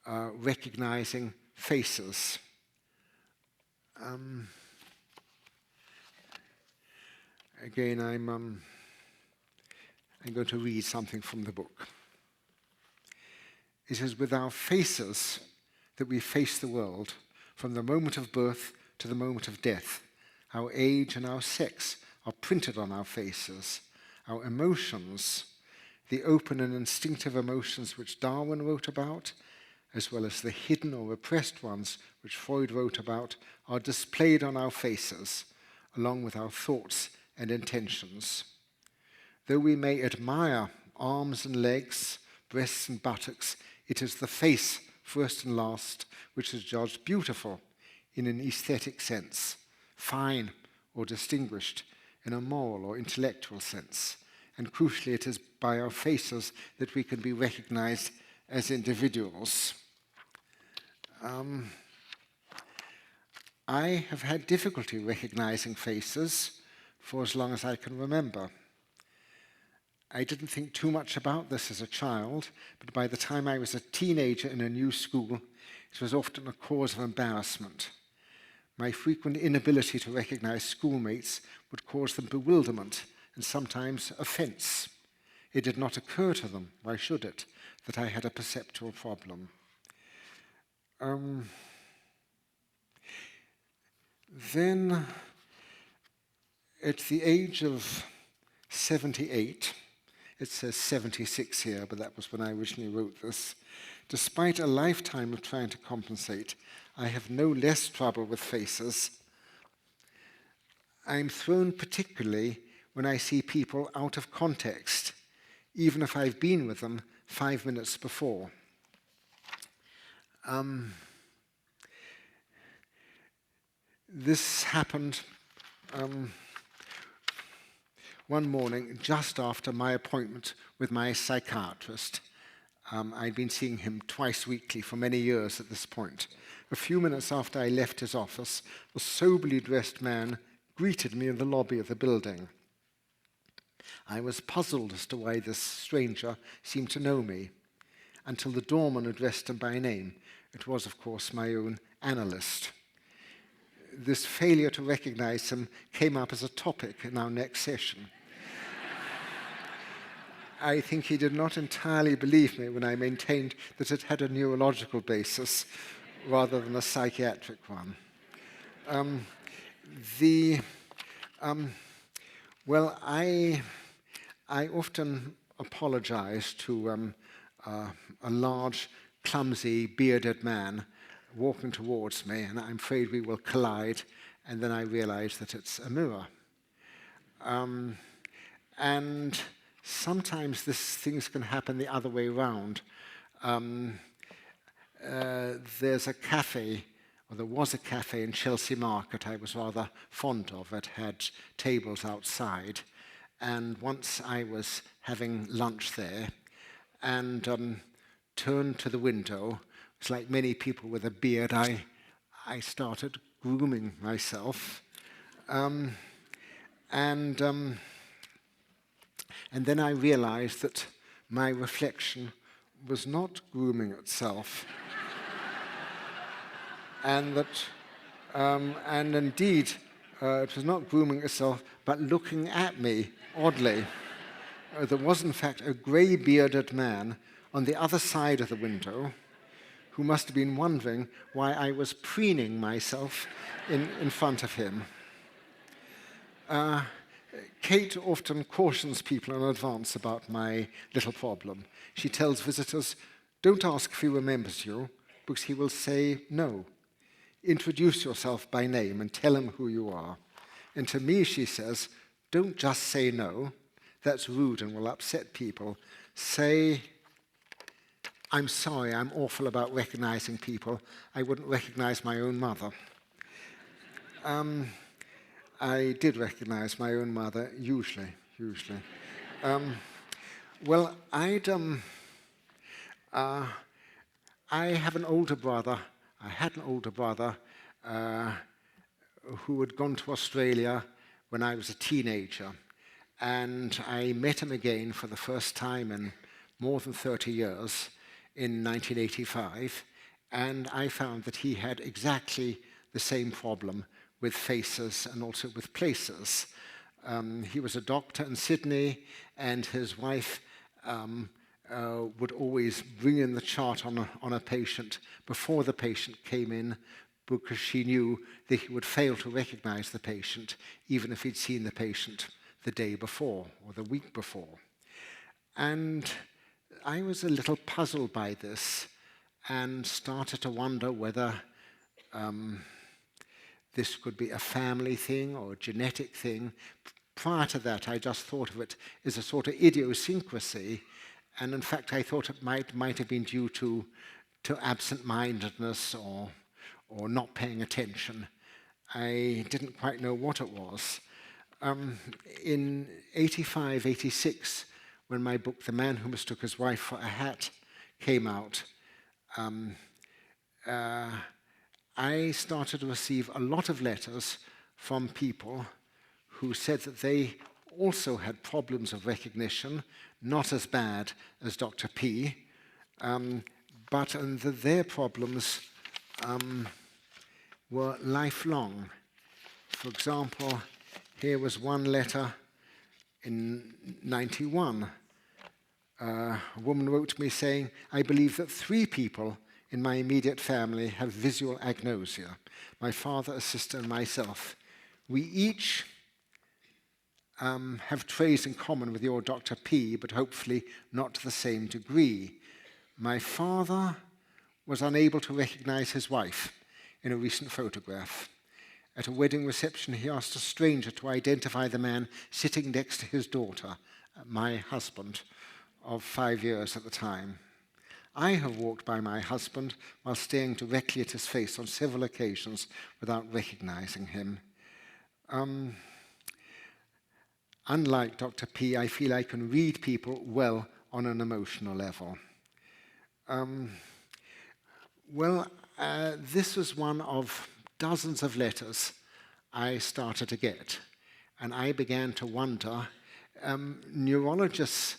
Speaker 2: recognizing faces. Again, I'm going to read something from the book. It is with our faces that we face the world, from the moment of birth to the moment of death. Our age and our sex are printed on our faces. Our emotions, the open and instinctive emotions which Darwin wrote about, as well as the hidden or repressed ones which Freud wrote about, are displayed on our faces, along with our thoughts and intentions. Though we may admire arms and legs, breasts and buttocks, it is the face, first and last, which is judged beautiful in an aesthetic sense, fine or distinguished in a moral or intellectual sense. And crucially, it is by our faces that we can be recognized as individuals. I have had difficulty recognizing faces for as long as I can remember. I didn't think too much about this as a child, but by the time I was a teenager in a new school, it was often a cause of embarrassment. My frequent inability to recognize schoolmates would cause them bewilderment and sometimes offense. It did not occur to them, why should it, that I had a perceptual problem. Then, at the age of 78, it says 76 here, but that was when I originally wrote this, despite a lifetime of trying to compensate, I have no less trouble with faces. I'm thrown particularly when I see people out of context, even if I've been with them 5 minutes before. This happened one morning just after my appointment with my psychiatrist. I'd been seeing him twice weekly for many years at this point. A few minutes after I left his office, a soberly dressed man greeted me in the lobby of the building. I was puzzled as to why this stranger seemed to know me, until the doorman addressed him by name. It was, of course, my own analyst. This failure to recognize him came up as a topic in our next session. I think he did not entirely believe me when I maintained that it had a neurological basis rather than a psychiatric one. Well, I often apologize to a large, clumsy, bearded man walking towards me, and I'm afraid we will collide, and then I realize that it's a mirror. And sometimes things can happen the other way around. There's a cafe, or there was a cafe in Chelsea Market I was rather fond of. It had tables outside, and once I was having lunch there and turned to the window. It's like many people with a beard, I started grooming myself. And then I realized that my reflection was not grooming itself, and that, and indeed, it was not grooming itself, but looking at me oddly. There was, in fact, a grey-bearded man on the other side of the window who must have been wondering why I was preening myself in front of him. Kate often cautions people in advance about my little problem. She tells visitors, don't ask if he remembers you, because he will say no. Introduce yourself by name and tell him who you are. And to me, she says, don't just say no. That's rude and will upset people. Say, I'm sorry, I'm awful about recognizing people. I wouldn't recognize my own mother. I did recognize my own mother, usually. Well, I have an older brother. I had an older brother who had gone to Australia when I was a teenager. And I met him again for the first time in more than 30 years in 1985. And I found that he had exactly the same problem with faces and also with places. He was a doctor in Sydney, and his wife would always bring in the chart on a patient before the patient came in, because she knew that he would fail to recognize the patient, even if he'd seen the patient the day before or the week before. And I was a little puzzled by this and started to wonder whether this could be a family thing or a genetic thing. Prior to that, I just thought of it as a sort of idiosyncrasy, and in fact, I thought it might have been due to absent-mindedness or not paying attention. I didn't quite know what it was. In 85, 86, when my book, The Man Who Mistook His Wife for a Hat, came out, I started to receive a lot of letters from people who said that they also had problems of recognition, not as bad as Dr. P, but that their problems were lifelong. For example, here was one letter in 91. A woman wrote me saying, I believe that 3 people in my immediate family have visual agnosia, my father, a sister, and myself. We each have traits in common with your Dr. P, but hopefully not to the same degree. My father was unable to recognize his wife in a recent photograph. At a wedding reception, he asked a stranger to identify the man sitting next to his daughter, my husband, of 5 years at the time. I have walked by my husband while staring directly at his face on several occasions without recognizing him. Unlike Dr. P, I feel I can read people well on an emotional level. This was one of dozens of letters I started to get, and I began to wonder. Neurologists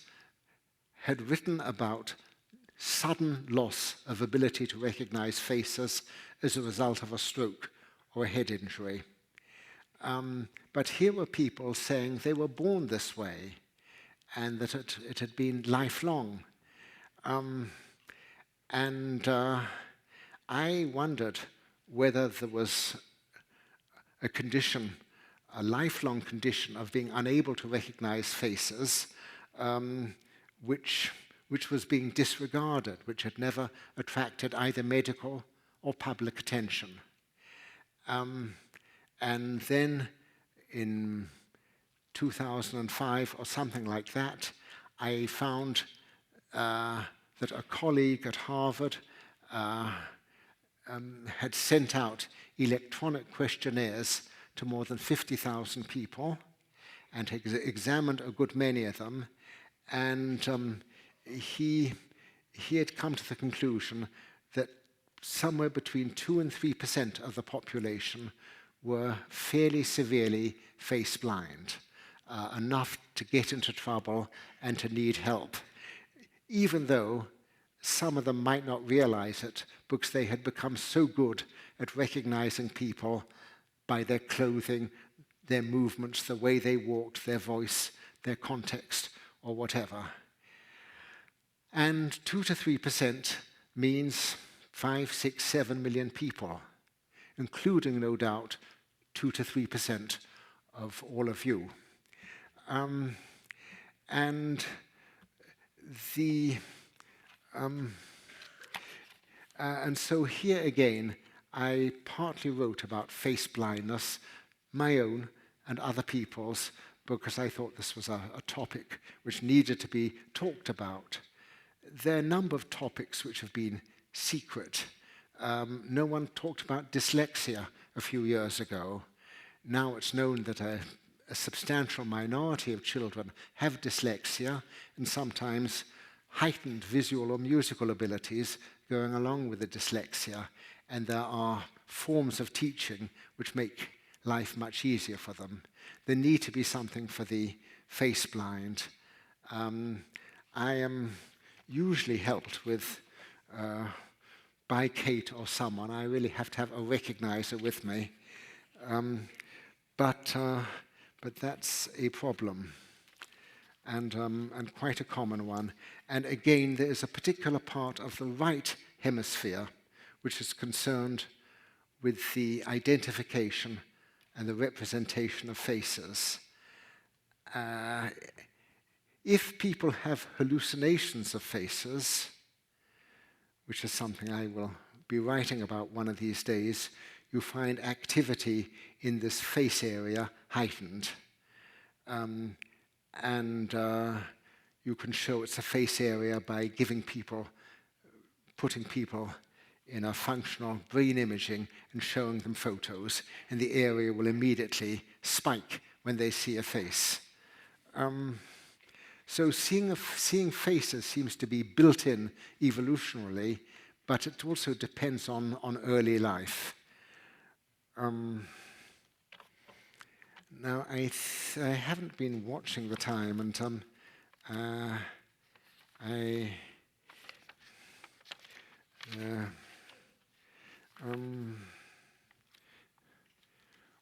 Speaker 2: had written about sudden loss of ability to recognize faces as a result of a stroke or a head injury. But here were people saying they were born this way and that it had been lifelong. I wondered whether there was a condition, a lifelong condition of being unable to recognize faces, which was being disregarded, which had never attracted either medical or public attention. And then in 2005 or something like that, I found that a colleague at Harvard had sent out electronic questionnaires to more than 50,000 people and had examined a good many of them. And he had come to the conclusion that somewhere between 2 and 3% of the population were fairly severely face blind, enough to get into trouble and to need help, even though some of them might not realize it because they had become so good at recognizing people by their clothing, their movements, the way they walked, their voice, their context, or whatever. And 2 to 3% means 5, 6, 7 million people, including, no doubt, 2 to 3% of all of you. And so here again, I partly wrote about face blindness, my own and other people's, because I thought this was a topic which needed to be talked about. There are a number of topics which have been secret. No one talked about dyslexia a few years ago. Now it's known that a substantial minority of children have dyslexia, and sometimes heightened visual or musical abilities going along with the dyslexia, and there are forms of teaching which make life much easier for them. There need to be something for the face blind. I am usually helped with by Kate or someone. I really have to have a recognizer with me, but that's a problem, and quite a common one. And again, there is a particular part of the right hemisphere which is concerned with the identification and the representation of faces. If people have hallucinations of faces, which is something I will be writing about one of these days, you find activity in this face area heightened. You can show it's a face area by putting people in a functional brain imaging and showing them photos, and the area will immediately spike when they see a face. So seeing faces seems to be built in evolutionarily, but it also depends on early life. Now, I haven't been watching the time, and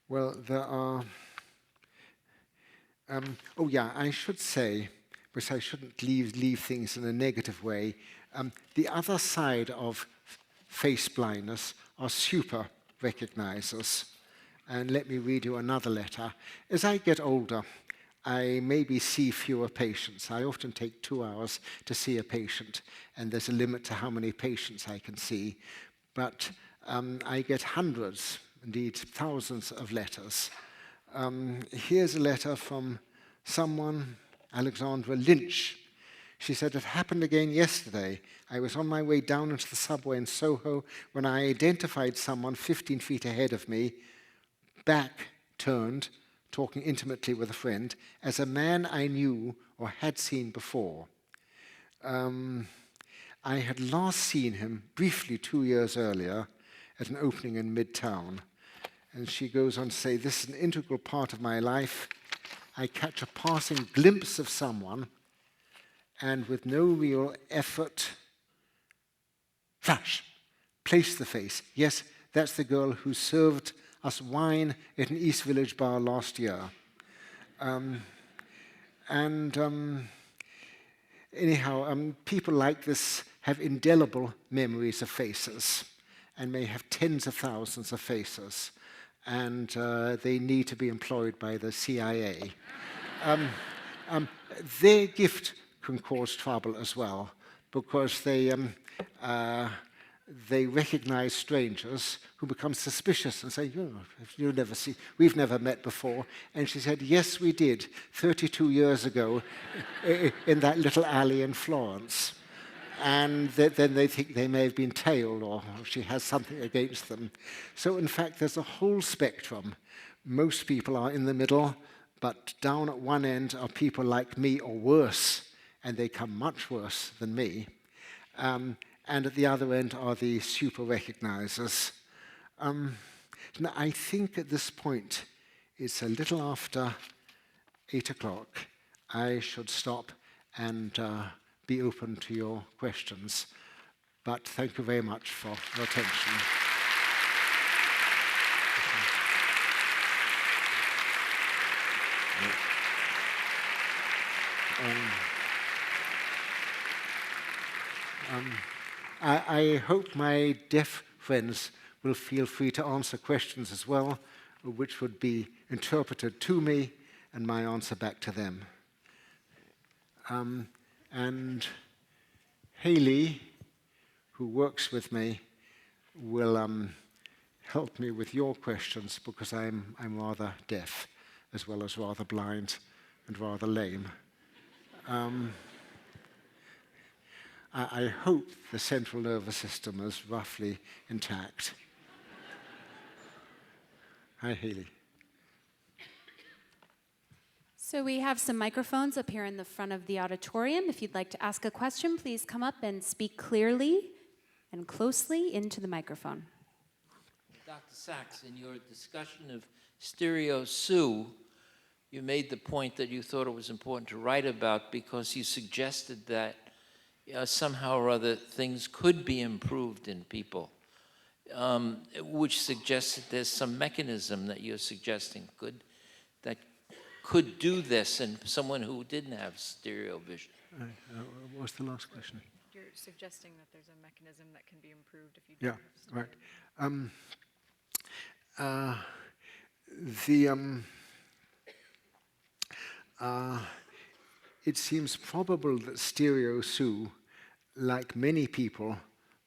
Speaker 2: well, there are. I should say, because I shouldn't leave things in a negative way. The other side of face blindness are super recognizers. And let me read you another letter. As I get older, I maybe see fewer patients. I often take 2 hours to see a patient, and there's a limit to how many patients I can see. But I get hundreds, indeed thousands of letters. Here's a letter from someone, Alexandra Lynch. She said, "It happened again yesterday. I was on my way down into the subway in Soho when I identified someone 15 feet ahead of me, back turned, talking intimately with a friend, as a man I knew or had seen before. I had last seen him briefly 2 years earlier at an opening in Midtown." And she goes on to say, "This is an integral part of my life. I catch a passing glimpse of someone, and with no real effort, flash, place the face. Yes, that's the girl who served us wine at an East Village bar last year." Anyhow, people like this have indelible memories of faces and may have tens of thousands of faces, and they need to be employed by the CIA. Their gift can cause trouble as well, because they recognize strangers who become suspicious and say, we've never met before. And she said, "Yes, we did, 32 years ago in that little alley in Florence." And then they think they may have been tailed, or she has something against them. So in fact, there's a whole spectrum. Most people are in the middle, but down at one end are people like me or worse, and they come much worse than me. And at the other end are the super recognizers. Now, I think at this point, it's a little after 8 o'clock. I should stop and be open to your questions. But thank you very much for your attention. I hope my deaf friends will feel free to answer questions as well, which would be interpreted to me and my answer back to them. And Haley, who works with me, will help me with your questions because I'm rather deaf, as well as rather blind and rather lame. I hope the central nervous system is roughly intact. Hi, Haley.
Speaker 3: So we have some microphones up here in the front of the auditorium. If you'd like to ask a question, please come up and speak clearly and closely into the microphone.
Speaker 4: Dr. Sachs, in your discussion of stereo Sue, you made the point that you thought it was important to write about because you suggested that somehow or other things could be improved in people, which suggests that there's some mechanism that you're suggesting that could do this in someone who didn't have stereo vision.
Speaker 2: What was the last question?
Speaker 5: You're suggesting that there's a mechanism that can be improved if you
Speaker 2: Yeah,
Speaker 5: don't
Speaker 2: right. It seems probable that stereo Sue, like many people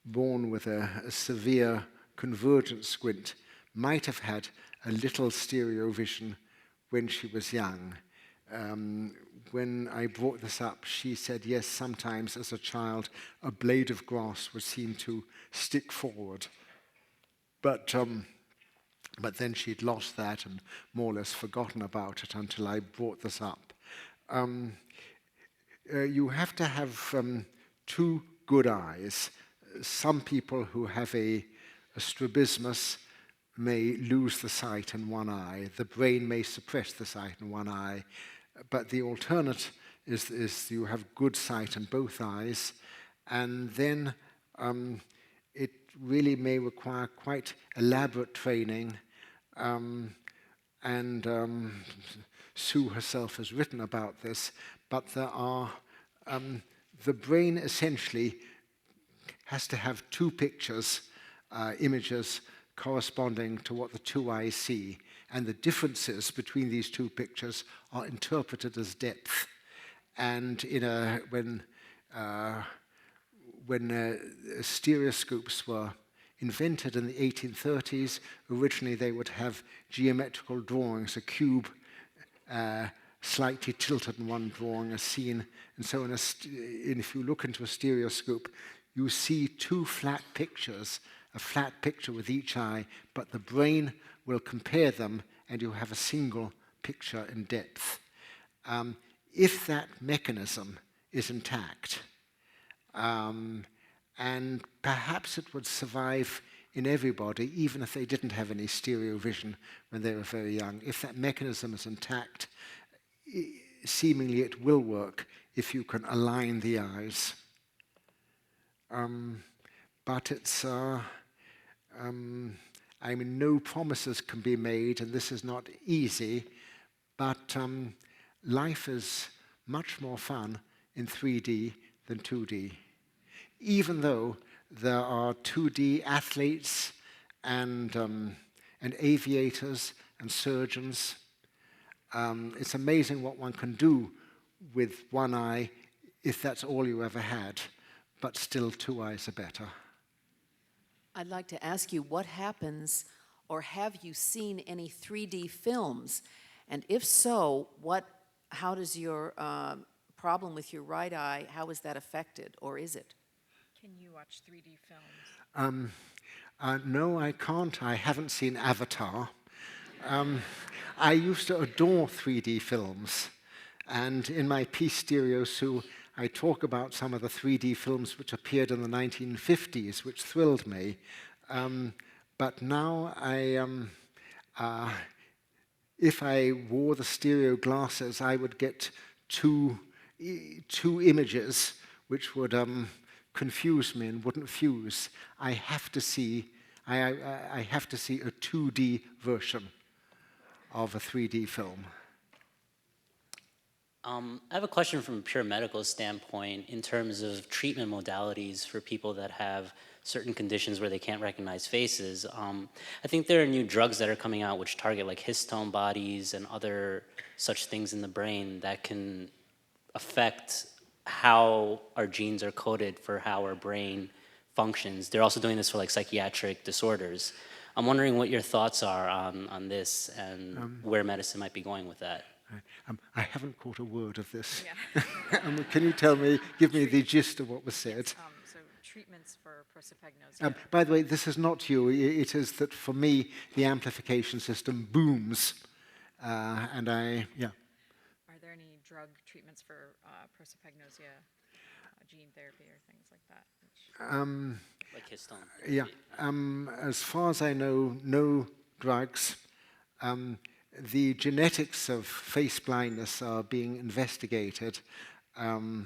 Speaker 2: born with a severe convergent squint, might have had a little stereo vision when she was young. When I brought this up, she said, yes, sometimes as a child, a blade of grass would seem to stick forward. But then she'd lost that and more or less forgotten about it until I brought this up. You have to have two good eyes. Some people who have a strabismus may lose the sight in one eye. The brain may suppress the sight in one eye. But the alternate is you have good sight in both eyes. And then it really may require quite elaborate training. Sue herself has written about this, but there are, the brain essentially has to have two pictures, images corresponding to what the two eyes see, and the differences between these two pictures are interpreted as depth. And when stereoscopes were invented in the 1830s, originally they would have geometrical drawings, a cube slightly tilted in one drawing, a scene. And so if you look into a stereoscope, you see two flat pictures, a flat picture with each eye, but the brain will compare them and you have a single picture in depth. If that mechanism is intact, and perhaps it would survive in everybody, even if they didn't have any stereo vision when they were very young. If that mechanism is intact, seemingly it will work if you can align the eyes. But it's, no promises can be made, and this is not easy, but life is much more fun in 3D than 2D. Even though there are 2D athletes and aviators and surgeons, it's amazing what one can do with one eye if that's all you ever had, but still two eyes are better.
Speaker 6: I'd like to ask you what happens, or have you seen any 3D films? And if so, how does your problem with your right eye, how is that affected, or is it?
Speaker 5: Can you watch 3D films?
Speaker 2: No, I can't. I haven't seen Avatar. I used to adore 3D films. And in my piece Stereo Sue, I talk about some of the 3D films which appeared in the 1950s, which thrilled me. But now if I wore the stereo glasses, I would get two images which would confuse me and wouldn't fuse. I have to see I have to see a 2D version of a 3D film.
Speaker 7: I have a question from a pure medical standpoint in terms of treatment modalities for people that have certain conditions where they can't recognize faces. I think there are new drugs that are coming out which target like histone bodies and other such things in the brain that can affect how our genes are coded for how our brain functions. They're also doing this for like psychiatric disorders. I'm wondering what your thoughts are on this and where medicine might be going with that.
Speaker 2: I haven't caught a word of this.
Speaker 5: Yeah.
Speaker 2: Can you tell me, give me the gist of what was said?
Speaker 5: So treatments for prosopagnosia.
Speaker 2: By the way, this is not you. It is that for me, the amplification system booms. And
Speaker 5: Are there any drug treatments for prosopagnosia, gene therapy or things like that?
Speaker 7: Like histone.
Speaker 2: As far as I know, no drugs. The genetics of face blindness are being investigated, but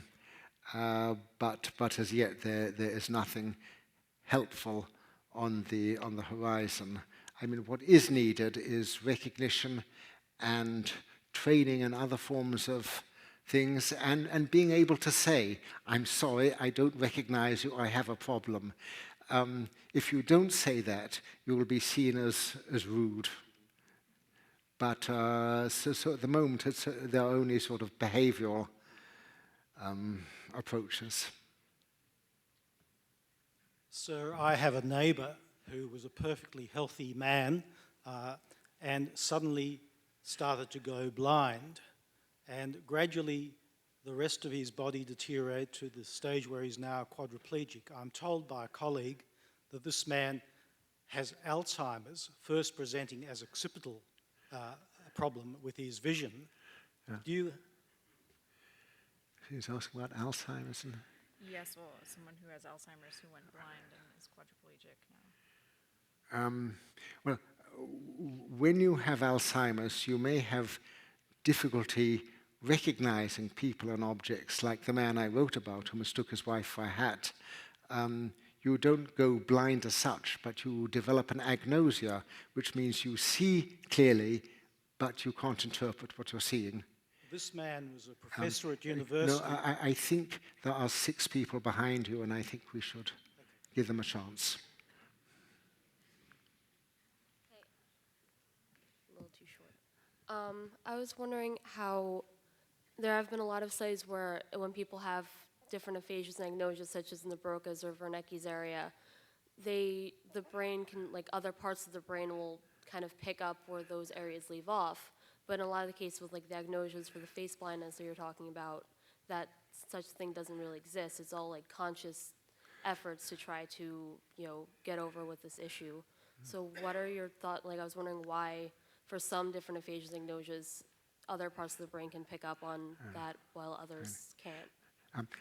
Speaker 2: as yet there is nothing helpful on the horizon. I mean, what is needed is recognition and training and other forms of things, and being able to say, I'm sorry, I don't recognize you, I have a problem. If you don't say that, you will be seen as rude. But so at the moment, there are only sort of behavioral approaches.
Speaker 8: Sir, I have a neighbour who was a perfectly healthy man and suddenly started to go blind, and gradually the rest of his body deteriorated to the stage where he's now quadriplegic. I'm told by a colleague that this man has Alzheimer's, first presenting as occipital problem with his vision. Do you...
Speaker 2: She's asking about Alzheimer's.
Speaker 5: Yes, well, someone who has Alzheimer's who went blind and is quadriplegic now.
Speaker 2: Well, when you have Alzheimer's, you may have difficulty recognizing people and objects, like the man I wrote about who mistook his wife for a hat. You don't go blind as such, but you develop an agnosia, which means you see clearly, but you can't interpret what you're seeing.
Speaker 8: This man was a professor at university.
Speaker 2: No, I think there are 6 people behind you, and I think we should give them a chance.
Speaker 9: A little too short. I was wondering how there have been a lot of studies where when people have different aphasias and agnosias, such as in the Broca's or Wernicke's area, the brain can, like other parts of the brain will kind of pick up where those areas leave off. But in a lot of the cases with like the agnosias for the face blindness that you're talking about, that such thing doesn't really exist. It's all like conscious efforts to try to, get over with this issue. So what are your thoughts? Like I was wondering why for some different aphasias and agnosias, other parts of the brain can pick up on that while others can't.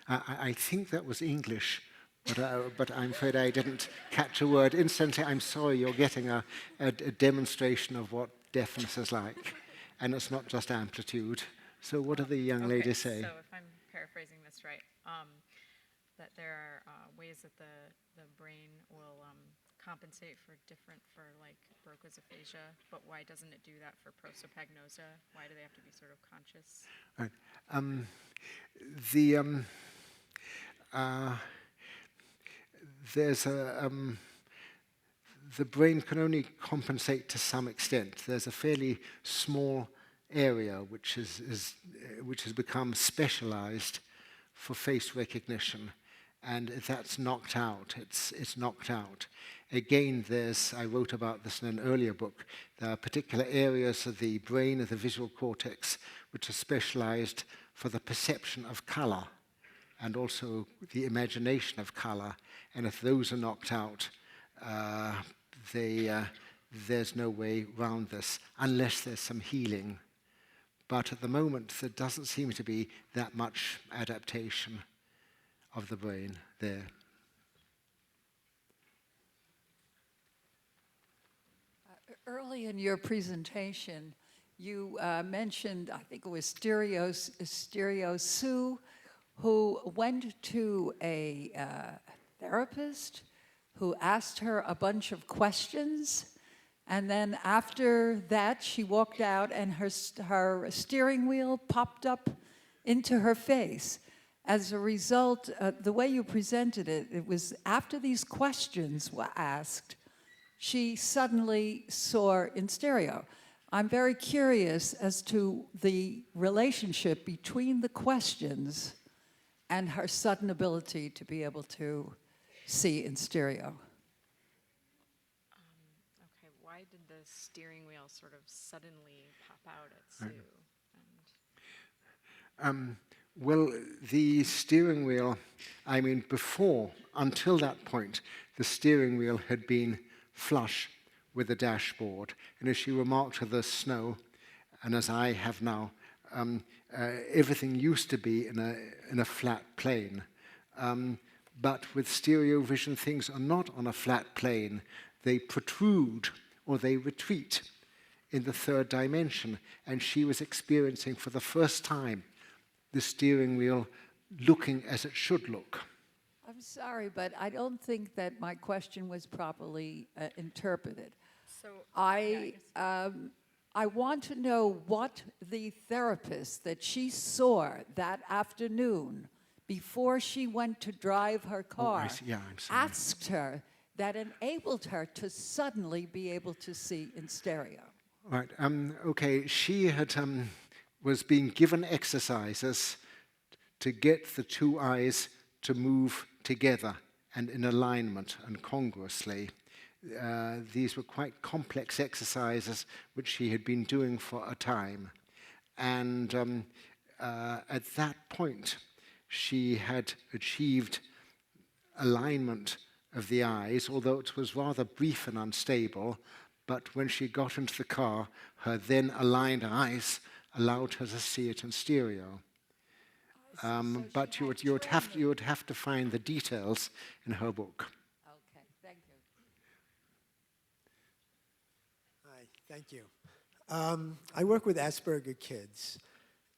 Speaker 2: I think that was English, but I'm afraid I didn't catch a word. Instantly, I'm sorry, you're getting a demonstration of what deafness is like. And it's not just amplitude. So what did the young lady say?
Speaker 5: So if I'm paraphrasing this right, that there are ways that the brain will compensate for like Broca's aphasia, but why doesn't it do that for prosopagnosia? Why do they have to be sort of conscious?
Speaker 2: Right. The brain can only compensate to some extent. There's a fairly small area which has become specialized for face recognition, and if that's knocked out, it's knocked out. Again, I wrote about this in an earlier book, there are particular areas of the brain, of the visual cortex, which are specialized for the perception of color and also the imagination of color, and if those are knocked out, there's no way around this unless there's some healing. But at the moment, there doesn't seem to be that much adaptation of the brain there.
Speaker 10: Early in your presentation, you mentioned, I think it was stereo Sue, who went to a therapist who asked her a bunch of questions. And then after that, she walked out and her steering wheel popped up into her face. As a result, the way you presented it, it was after these questions were asked, she suddenly saw in stereo. I'm very curious as to the relationship between the questions and her sudden ability to be able to see in stereo.
Speaker 5: Okay, why did the steering wheel sort of suddenly pop out at Sue?
Speaker 2: Well, the steering wheel, I mean, until that point, the steering wheel had been flush with the dashboard. And as she remarked to the snow, and as I have now, everything used to be in a flat plane. But with stereo vision, things are not on a flat plane. They protrude or they retreat in the third dimension. And she was experiencing for the first time the steering wheel looking as it should look.
Speaker 10: I'm sorry, but I don't think that my question was properly interpreted.
Speaker 5: So
Speaker 10: I want to know what the therapist that she saw that afternoon before she went to drive her car
Speaker 2: I'm sorry.
Speaker 10: asked her that enabled her to suddenly be able to see in stereo.
Speaker 2: Right. Okay. She was being given exercises to get the two eyes to move together and in alignment and congruously. These were quite complex exercises which she had been doing for a time. And at that point, she had achieved alignment of the eyes, although it was rather brief and unstable. But when she got into the car, her then aligned eyes allowed her to see it in stereo. But you would have to find the details in her book.
Speaker 10: Okay, thank you.
Speaker 11: Hi, thank you. I work with Asperger kids,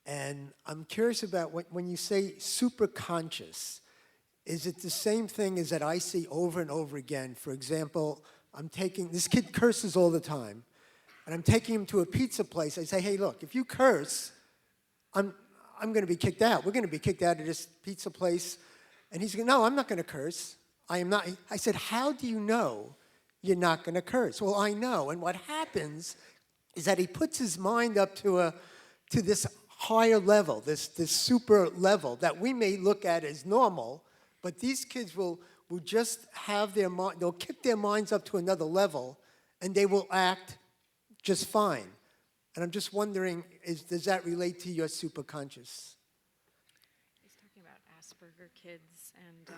Speaker 11: and I'm curious about when you say superconscious, is it the same thing as that I see over and over again? For example, this kid curses all the time, and I'm taking him to a pizza place. I say, hey, look, if you curse, I'm going to be kicked out. We're going to be kicked out of this pizza place. And he's going, no, I'm not going to curse. I am not. I said, how do you know you're not going to curse? Well, I know. And what happens is that he puts his mind up to this higher level, this super level that we may look at as normal, but these kids will just have their mind, they'll kick their minds up to another level, and they will act just fine. And I'm just wondering, does that relate to your superconscious?
Speaker 5: he's talking about Asperger kids, and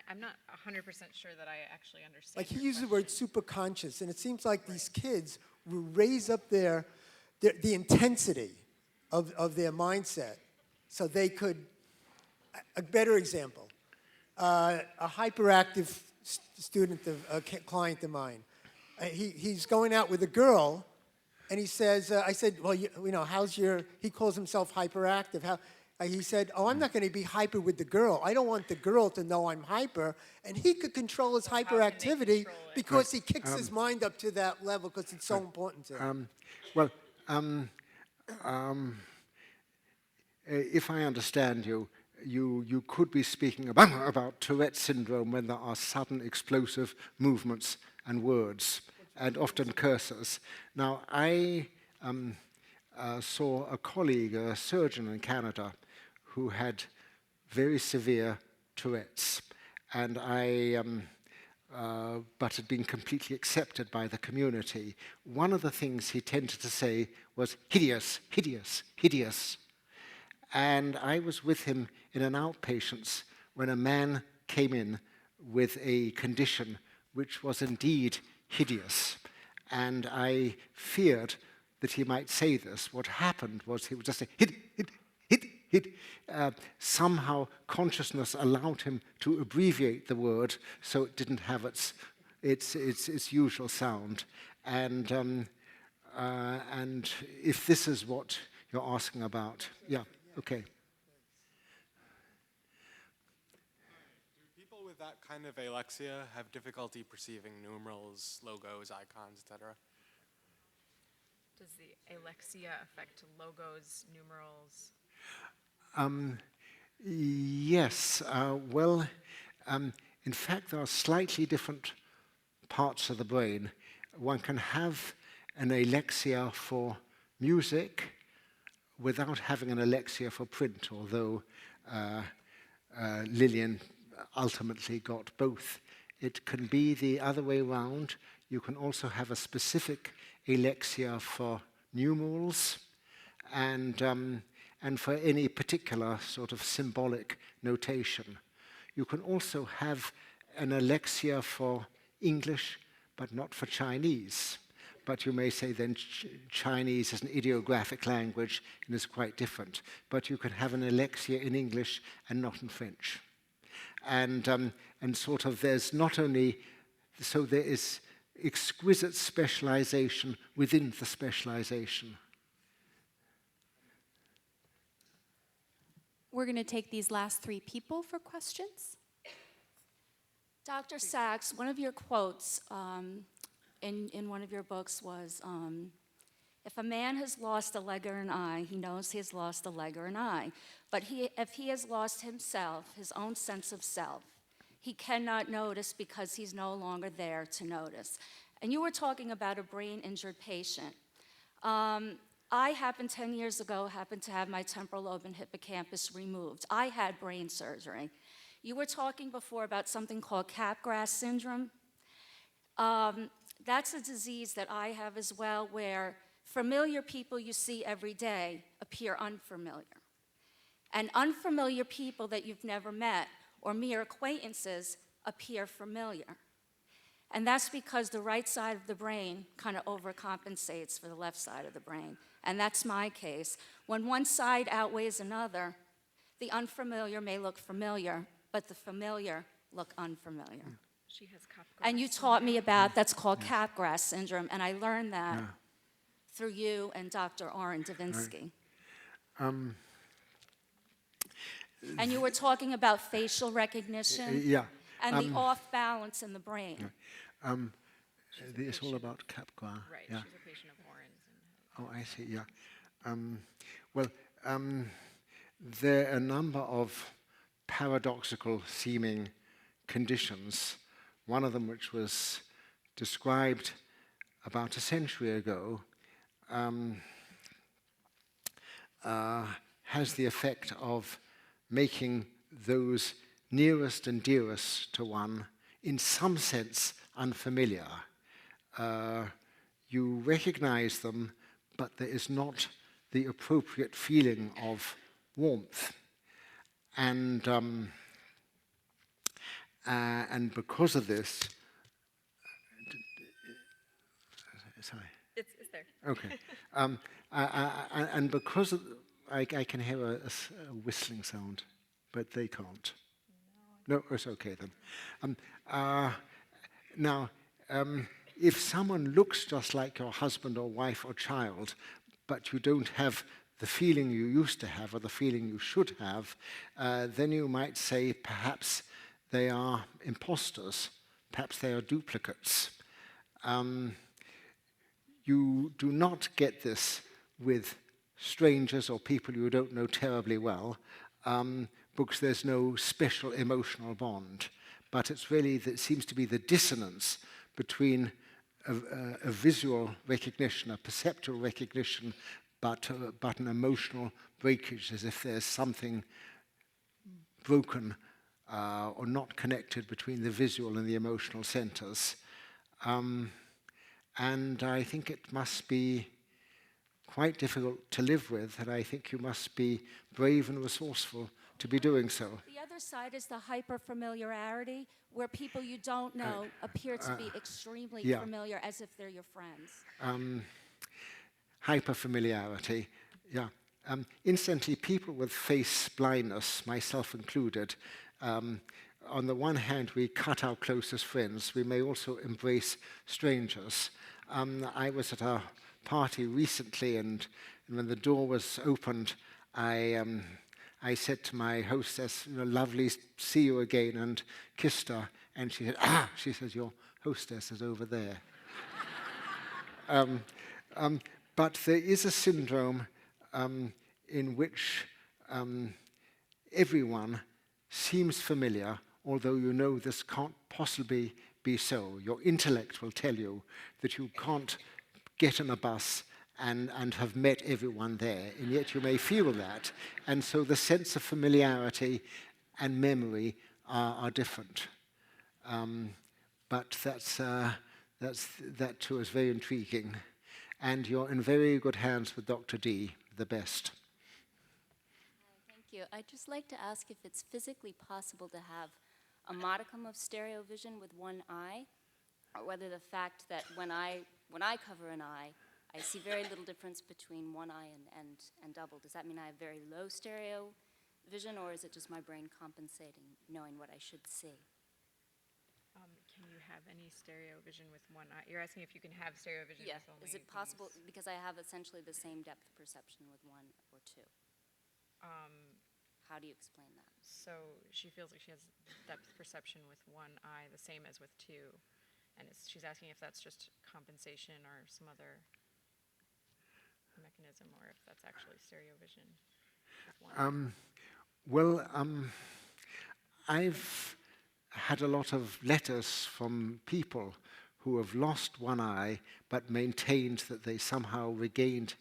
Speaker 5: I'm not 100% sure that I actually understand.
Speaker 11: Like he
Speaker 5: your
Speaker 11: uses the word
Speaker 5: question.
Speaker 11: superconscious, and it seems like these kids will raise up the intensity of their mindset so they could, a better example, a hyperactive student, a client of mine, he's going out with a girl, and he says, I said, well, you know, he calls himself hyperactive. He said, oh, I'm not going to be hyper with the girl. I don't want the girl to know I'm hyper. And he could control his hyperactivity because he kicks his mind up to that level because it's so important to him.
Speaker 2: If I understand you, you could be speaking about Tourette's syndrome when there are sudden explosive movements and words, and often cursors. Now, I saw a colleague, a surgeon in Canada, who had very severe Tourette's, and but had been completely accepted by the community. One of the things he tended to say was, hideous, hideous, hideous. And I was with him in an outpatient's when a man came in with a condition which was indeed hideous. And I feared that he might say this. What happened was he would just say, hit, hit, hit, hit. Somehow consciousness allowed him to abbreviate the word so it didn't have its usual sound. And if this is what you're asking about, yeah, okay.
Speaker 12: that kind of alexia have difficulty perceiving numerals, logos, icons, etc.?
Speaker 5: Does the alexia affect logos, numerals?
Speaker 2: Yes. In fact, there are slightly different parts of the brain. One can have an alexia for music without having an alexia for print, although Lillian ultimately got both. It can be the other way around. You can also have a specific alexia for numerals and for any particular sort of symbolic notation. You can also have an alexia for English, but not for Chinese. But you may say then Chinese is an ideographic language and is quite different. But you can have an alexia in English and not in French. And sort of there's not only, so there is exquisite specialization within the specialization.
Speaker 3: We're going to take these last three people for questions.
Speaker 13: Dr. Sachs, one of your quotes in one of your books was, if a man has lost a leg or an eye, he knows he has lost a leg or an eye. But if he has lost himself, his own sense of self, he cannot notice because he's no longer there to notice. And you were talking about a brain-injured patient. I 10 years ago, happened to have my temporal lobe and hippocampus removed. I had brain surgery. You were talking before about something called Capgras syndrome. That's a disease that I have as well, where familiar people you see every day appear unfamiliar. And unfamiliar people that you've never met or mere acquaintances appear familiar. And that's because the right side of the brain kind of overcompensates for the left side of the brain. And that's my case. When one side outweighs another, the unfamiliar may look familiar, but the familiar look unfamiliar.
Speaker 5: She has Capgras.
Speaker 13: And you taught me about, that's called Capgras syndrome, and I learned that through you and Dr. Oren Davinsky. And you were talking about facial recognition and the off-balance in the brain.
Speaker 2: It's all about Capgras.
Speaker 5: Right,
Speaker 2: Yeah.
Speaker 5: she's a patient of Oren's.
Speaker 2: Oh, I see, yeah. There are a number of paradoxical seeming conditions. One of them, which was described about a century ago, has the effect of making those nearest and dearest to one, in some sense, unfamiliar. You recognize them, but there is not the appropriate feeling of warmth. And because of this, sorry.
Speaker 5: It's there.
Speaker 2: Okay. And because of, I can hear a whistling sound, but they can't. No, it's okay then. Now, if someone looks just like your husband or wife or child, but you don't have the feeling you used to have or the feeling you should have, then you might say perhaps they are imposters, perhaps they are duplicates. You do not get this with strangers or people you don't know terribly well, because there's no special emotional bond. But it's really, it seems to be the dissonance between a visual recognition, a perceptual recognition, but an emotional breakage, as if there's something broken or not connected between the visual and the emotional centers. And I think it must be quite difficult to live with, and I think you must be brave and resourceful to be doing so.
Speaker 13: The other side is the hyper-familiarity, where people you don't know appear to be extremely familiar, as if they're your friends.
Speaker 2: Hyperfamiliarity, yeah. Incidentally, people with face blindness, myself included, on the one hand, we cut our closest friends. We may also embrace strangers. I was at a party recently, and when the door was opened, I I said to my hostess, lovely, see you again, and kissed her. And she said, she says, your hostess is over there. But there is a syndrome in which everyone seems familiar, although you know this can't possibly be so. Your intellect will tell you that you can't get on a bus and have met everyone there, and yet you may feel that. And so the sense of familiarity and memory are different. But that too is very intriguing. And you're in very good hands with Dr. D, the best.
Speaker 14: Thank you. I'd just like to ask if it's physically possible to have a modicum of stereo vision with one eye, or whether the fact that when I cover an eye, I see very little difference between one eye and double. Does that mean I have very low stereo vision, or is it just my brain compensating, knowing what I should see?
Speaker 5: Can you have any stereo vision with one eye? You're asking if you can have stereo vision
Speaker 14: Yeah.
Speaker 5: with only
Speaker 14: Is it possible, because I have essentially the same depth of perception with one or two? How do you explain that?
Speaker 5: So she feels like she has depth perception with one eye, the same as with two. And she's asking if that's just compensation or some other mechanism, or if that's actually stereo vision with one eye.
Speaker 2: I've had a lot of letters from people who have lost one eye but maintained that they somehow regained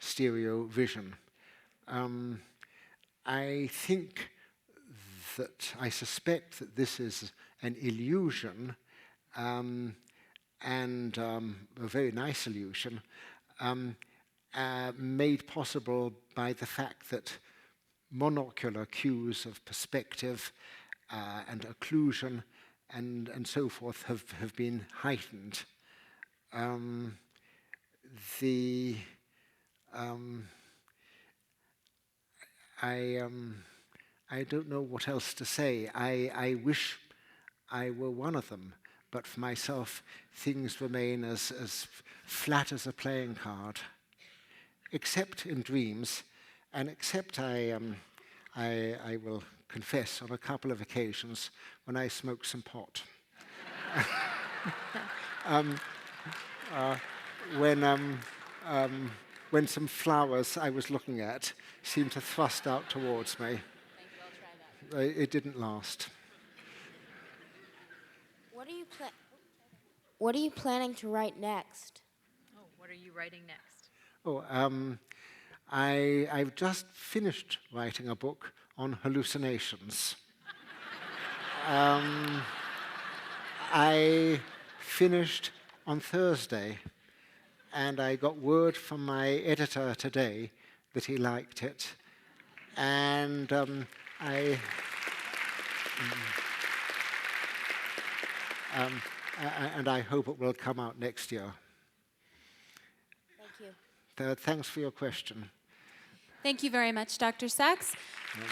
Speaker 2: stereo vision. I suspect that this is an illusion, and a very nice illusion, made possible by the fact that monocular cues of perspective and occlusion and so forth have been heightened. I don't know what else to say. I wish I were one of them, but for myself, things remain as flat as a playing card, except in dreams, and except I will confess on a couple of occasions when I smoke some pot. When some flowers I was looking at seemed to thrust out towards me.
Speaker 14: Thank you, I'll try that.
Speaker 2: It didn't last.
Speaker 15: What are you planning to write next?
Speaker 5: Oh, what are you writing next?
Speaker 2: I've just finished writing a book on hallucinations. I finished on Thursday, and I got word from my editor today that he liked it, and I hope it will come out next year.
Speaker 15: Thank you.
Speaker 2: Thanks for your question.
Speaker 3: Thank you very much, Dr. Sachs.
Speaker 2: Yeah.